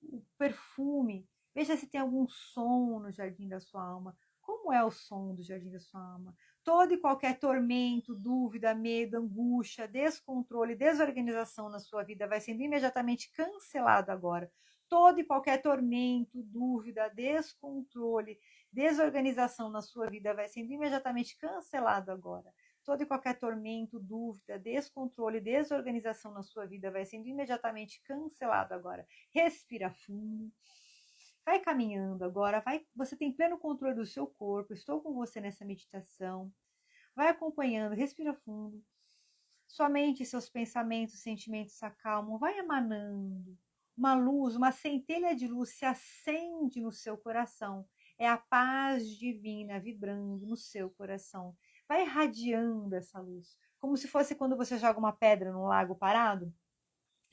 o perfume. Veja se tem algum som no jardim da sua alma. Como é o som do jardim da sua alma? Todo e qualquer tormento, dúvida, medo, angústia, descontrole, desorganização na sua vida vai sendo imediatamente cancelado agora. Todo e qualquer tormento, dúvida, descontrole, desorganização na sua vida vai sendo imediatamente cancelado agora. Todo e qualquer tormento, dúvida, descontrole, desorganização na sua vida vai sendo imediatamente cancelado agora. Respira fundo. Vai caminhando agora, você tem pleno controle do seu corpo. Estou com você nessa meditação. Vai acompanhando, respira fundo. Sua mente, seus pensamentos, sentimentos se acalmam, vai emanando. Uma luz, uma centelha de luz se acende no seu coração. É a paz divina vibrando no seu coração. Vai irradiando essa luz, como se fosse quando você joga uma pedra num lago parado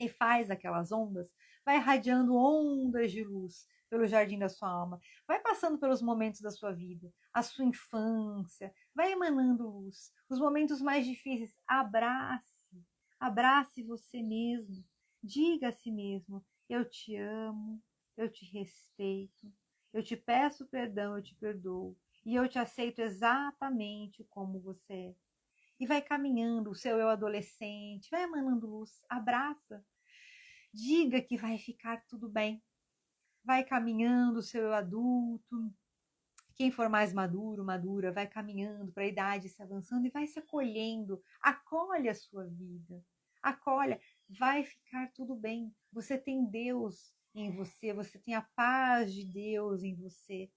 e faz aquelas ondas, vai irradiando ondas de luz pelo jardim da sua alma, vai passando pelos momentos da sua vida, a sua infância, vai emanando luz. Os momentos mais difíceis, abrace você mesmo, diga a si mesmo: eu te amo, eu te respeito, eu te peço perdão, eu te perdoo, e eu te aceito exatamente como você é. E vai caminhando o seu eu adolescente, vai emanando luz, abraça. Diga que vai ficar tudo bem. Vai caminhando o seu eu adulto. Quem for mais maduro, madura, vai caminhando para a idade, se avançando e vai se acolhendo. Acolhe a sua vida. Acolha. Vai ficar tudo bem. Você tem Deus em você. Você tem a paz de Deus em você.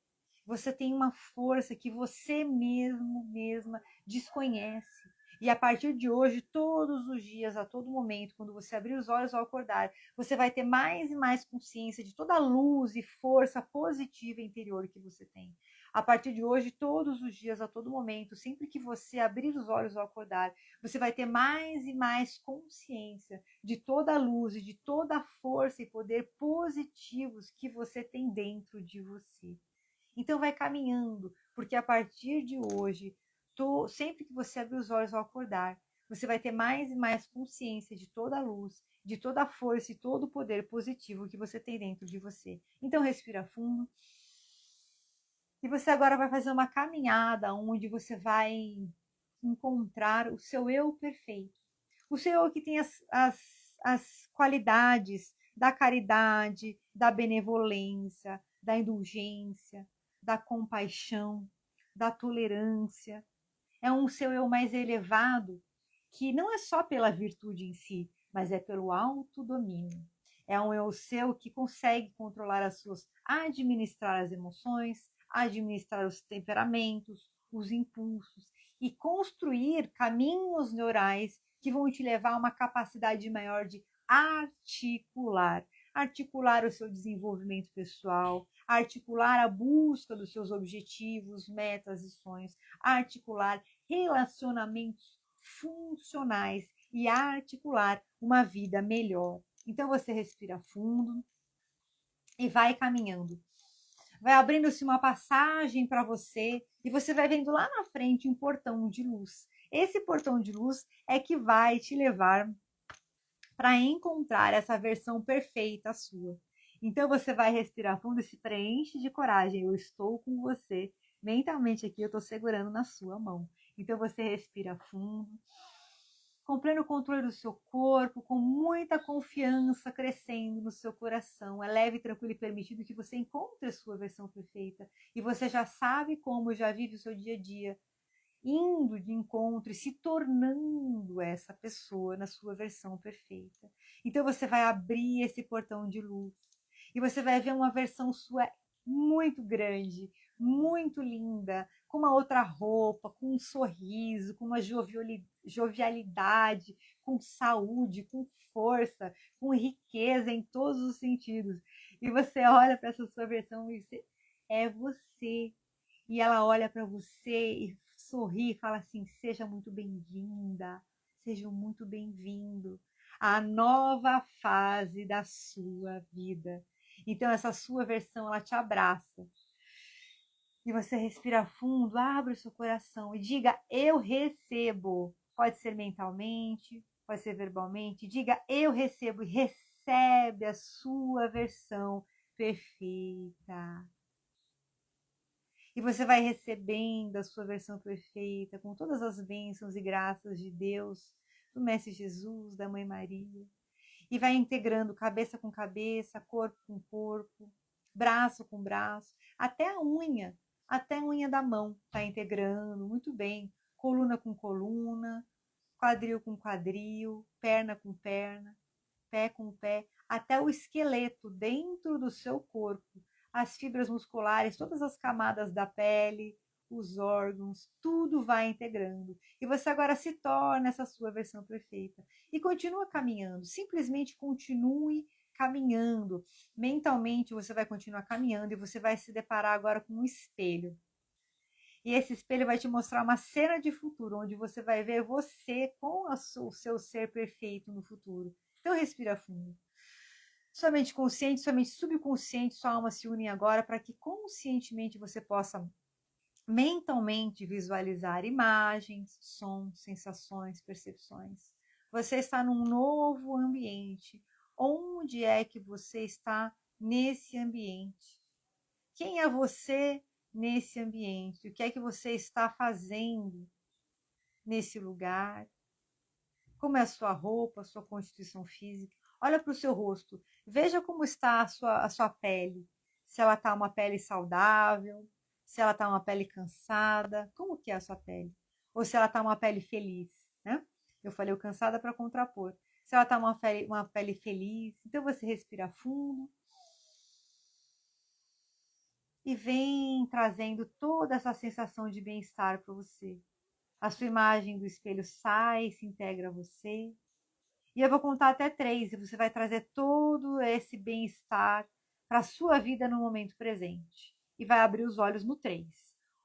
Você tem uma força que você mesma desconhece. E a partir de hoje, todos os dias, a todo momento, quando você abrir os olhos ao acordar, você vai ter mais e mais consciência de toda a luz e força positiva interior que você tem. A partir de hoje, todos os dias, a todo momento, sempre que você abrir os olhos ao acordar, você vai ter mais e mais consciência de toda a luz e de toda a força e poder positivos que você tem dentro de você. Então vai caminhando, porque a partir de hoje, sempre que você abrir os olhos ao acordar, você vai ter mais e mais consciência de toda a luz, de toda a força e todo o poder positivo que você tem dentro de você. Então respira fundo. E você agora vai fazer uma caminhada onde você vai encontrar o seu eu perfeito. O seu eu que tem as qualidades da caridade, da benevolência, da indulgência, da compaixão, da tolerância. É um seu eu mais elevado, que não é só pela virtude em si, mas é pelo autodomínio. É um eu seu que consegue controlar administrar as emoções, administrar os temperamentos, os impulsos e construir caminhos neurais que vão te levar a uma capacidade maior de articular o seu desenvolvimento pessoal, articular a busca dos seus objetivos, metas e sonhos, articular relacionamentos funcionais e articular uma vida melhor. Então você respira fundo e vai caminhando. Vai abrindo-se uma passagem para você e você vai vendo lá na frente um portão de luz. Esse portão de luz é que vai te levar para encontrar essa versão perfeita sua. Então você vai respirar fundo e se preenche de coragem. Eu estou com você. Mentalmente aqui eu estou segurando na sua mão. Então você respira fundo, com pleno controle do seu corpo, com muita confiança crescendo no seu coração. É leve, tranquilo e permitido que você encontre a sua versão perfeita. E você já sabe como, já vive o seu dia a dia, indo de encontro e se tornando essa pessoa na sua versão perfeita. Então você vai abrir esse portão de luz e você vai ver uma versão sua muito grande, muito linda, com uma outra roupa, com um sorriso, com uma jovialidade, com saúde, com força, com riqueza em todos os sentidos. E você olha para essa sua versão e você é você. E ela olha para você e sorri e fala assim: seja muito bem-vinda, seja muito bem-vindo à nova fase da sua vida. Então essa sua versão, ela te abraça. E você respira fundo, abre o seu coração e diga: eu recebo. Pode ser mentalmente, pode ser verbalmente. Diga: eu recebo, e recebe a sua versão perfeita. E você vai recebendo a sua versão perfeita, com todas as bênçãos e graças de Deus, do Mestre Jesus, da Mãe Maria. E vai integrando cabeça com cabeça, corpo com corpo, braço com braço, até a unha da mão está integrando muito bem. Coluna com coluna, quadril com quadril, perna com perna, pé com pé, até o esqueleto dentro do seu corpo, as fibras musculares, todas as camadas da pele, os órgãos, tudo vai integrando. E você agora se torna essa sua versão perfeita. E continua caminhando, simplesmente continue caminhando. Mentalmente você vai continuar caminhando e você vai se deparar agora com um espelho. E esse espelho vai te mostrar uma cena de futuro, onde você vai ver você com o seu ser perfeito no futuro. Então respira fundo. Sua mente consciente, sua mente subconsciente, sua alma se unem agora para que conscientemente você possa mentalmente visualizar imagens, sons, sensações, percepções. Você está num novo ambiente. Onde é que você está nesse ambiente? Quem é você nesse ambiente? O que é que você está fazendo nesse lugar? Como é a sua roupa, a sua constituição física? Olha para o seu rosto. Veja como está a sua pele. Se ela está uma pele saudável, se ela está uma pele cansada, como que é a sua pele? Ou se ela está uma pele feliz, né? Eu falei o cansada para contrapor. Se ela está uma pele feliz, então você respira fundo e vem trazendo toda essa sensação de bem-estar para você. A sua imagem do espelho sai, se integra a você. E eu vou contar até 3 e você vai trazer todo esse bem-estar para a sua vida no momento presente. E vai abrir os olhos no 3.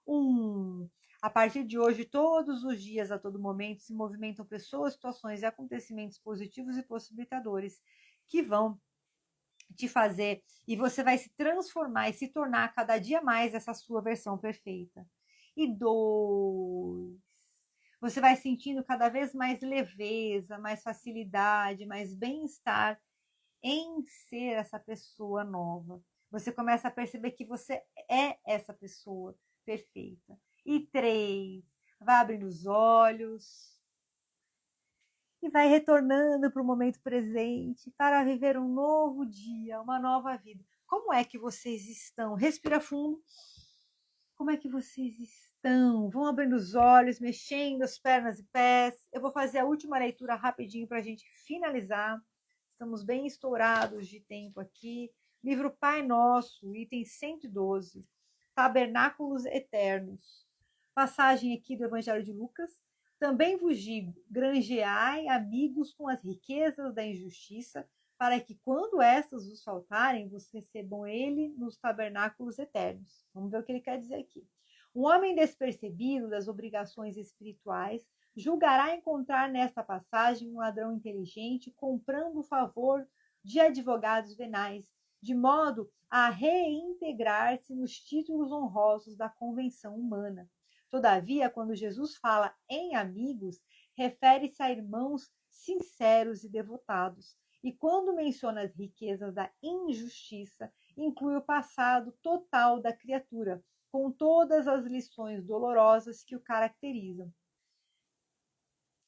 1. A partir de hoje, todos os dias, a todo momento, se movimentam pessoas, situações e acontecimentos positivos e possibilitadores que vão te fazer, e você vai se transformar e se tornar cada dia mais essa sua versão perfeita. E 2, você vai sentindo cada vez mais leveza, mais facilidade, mais bem-estar em ser essa pessoa nova. Você começa a perceber que você é essa pessoa perfeita. E 3, vai abrindo os olhos e vai retornando para o momento presente para viver um novo dia, uma nova vida. Como é que vocês estão? Respira fundo. Como é que vocês estão? Vão abrindo os olhos, mexendo as pernas e pés. Eu vou fazer a última leitura rapidinho para a gente finalizar. Estamos bem estourados de tempo aqui. Livro Pai Nosso, item 112. Tabernáculos Eternos. Passagem aqui do Evangelho de Lucas. Também vos digo, granjeai amigos com as riquezas da injustiça, para que quando estas vos faltarem, vos recebam ele nos tabernáculos eternos. Vamos ver o que ele quer dizer aqui. Um homem despercebido das obrigações espirituais julgará encontrar nesta passagem um ladrão inteligente comprando o favor de advogados venais, de modo a reintegrar-se nos títulos honrosos da convenção humana. Todavia, quando Jesus fala em amigos, refere-se a irmãos sinceros e devotados. E quando menciona as riquezas da injustiça, inclui o passado total da criatura, com todas as lições dolorosas que o caracterizam.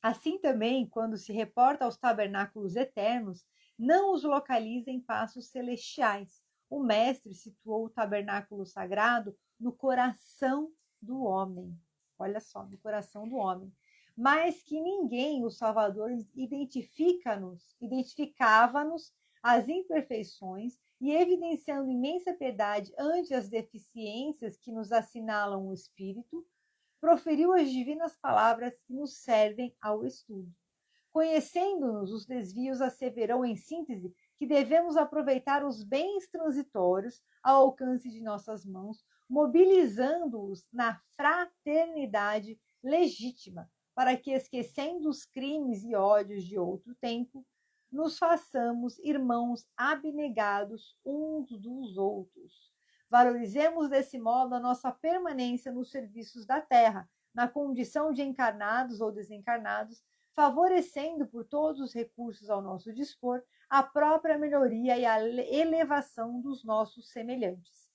Assim também, quando se reporta aos tabernáculos eternos, não os localiza em passos celestiais. O mestre situou o tabernáculo sagrado no coração do homem. Olha só, no coração do homem. Mas que ninguém, o Salvador, identificava-nos as imperfeições e evidenciando imensa piedade ante as deficiências que nos assinalam o espírito, proferiu as divinas palavras que nos servem ao estudo. Conhecendo-nos os desvios, asseverou em síntese que devemos aproveitar os bens transitórios ao alcance de nossas mãos, mobilizando-os na fraternidade legítima, para que, esquecendo os crimes e ódios de outro tempo, nos façamos irmãos abnegados uns dos outros. Valorizemos desse modo a nossa permanência nos serviços da terra, na condição de encarnados ou desencarnados, favorecendo por todos os recursos ao nosso dispor a própria melhoria e a elevação dos nossos semelhantes,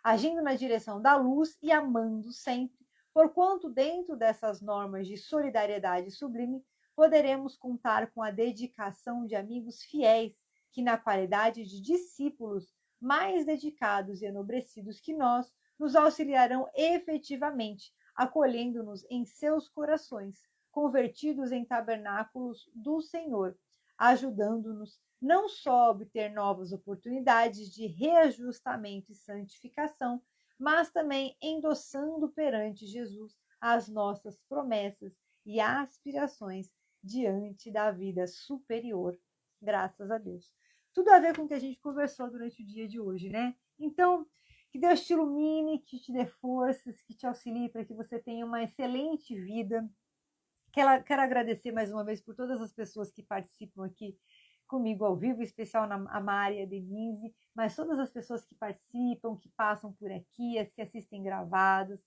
agindo na direção da luz e amando sempre, porquanto dentro dessas normas de solidariedade sublime poderemos contar com a dedicação de amigos fiéis que, na qualidade de discípulos mais dedicados e enobrecidos que nós, nos auxiliarão efetivamente, acolhendo-nos em seus corações, convertidos em tabernáculos do Senhor, ajudando-nos não só a obter novas oportunidades de reajustamento e santificação, mas também endossando perante Jesus as nossas promessas e aspirações diante da vida superior. Graças a Deus. Tudo a ver com o que a gente conversou durante o dia de hoje, né? Então, que Deus te ilumine, que te dê forças, que te auxilie para que você tenha uma excelente vida. Quero agradecer mais uma vez por todas as pessoas que participam aqui comigo ao vivo, em especial a Mari, a Denise, mas todas as pessoas que participam, que passam por aqui, as que assistem gravados.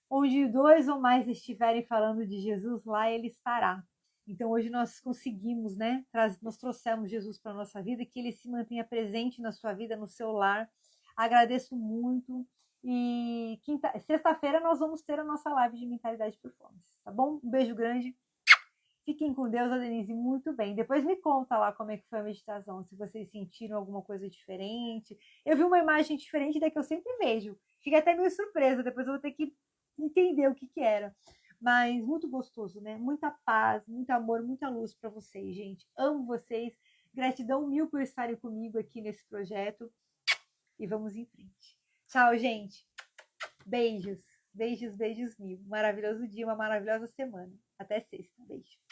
Onde 2 ou mais estiverem falando de Jesus, lá ele estará. Então hoje nós conseguimos, né? Nós trouxemos Jesus para a nossa vida, que ele se mantenha presente na sua vida, no seu lar. Agradeço muito. E sexta-feira nós vamos ter a nossa live de mentalidade e performance, tá bom? Um beijo grande. Fiquem com Deus, a Denise, muito bem. Depois me conta lá como é que foi a meditação, se vocês sentiram alguma coisa diferente. Eu vi uma imagem diferente da que eu sempre vejo. Fiquei até meio surpresa, depois eu vou ter que entender o que era. Mas muito gostoso, né? Muita paz, muito amor, muita luz para vocês, gente. Amo vocês. Gratidão mil por estarem comigo aqui nesse projeto. E vamos em frente. Tchau, gente. Beijos. Beijos, beijos mil. Maravilhoso dia, uma maravilhosa semana. Até sexta. Beijo.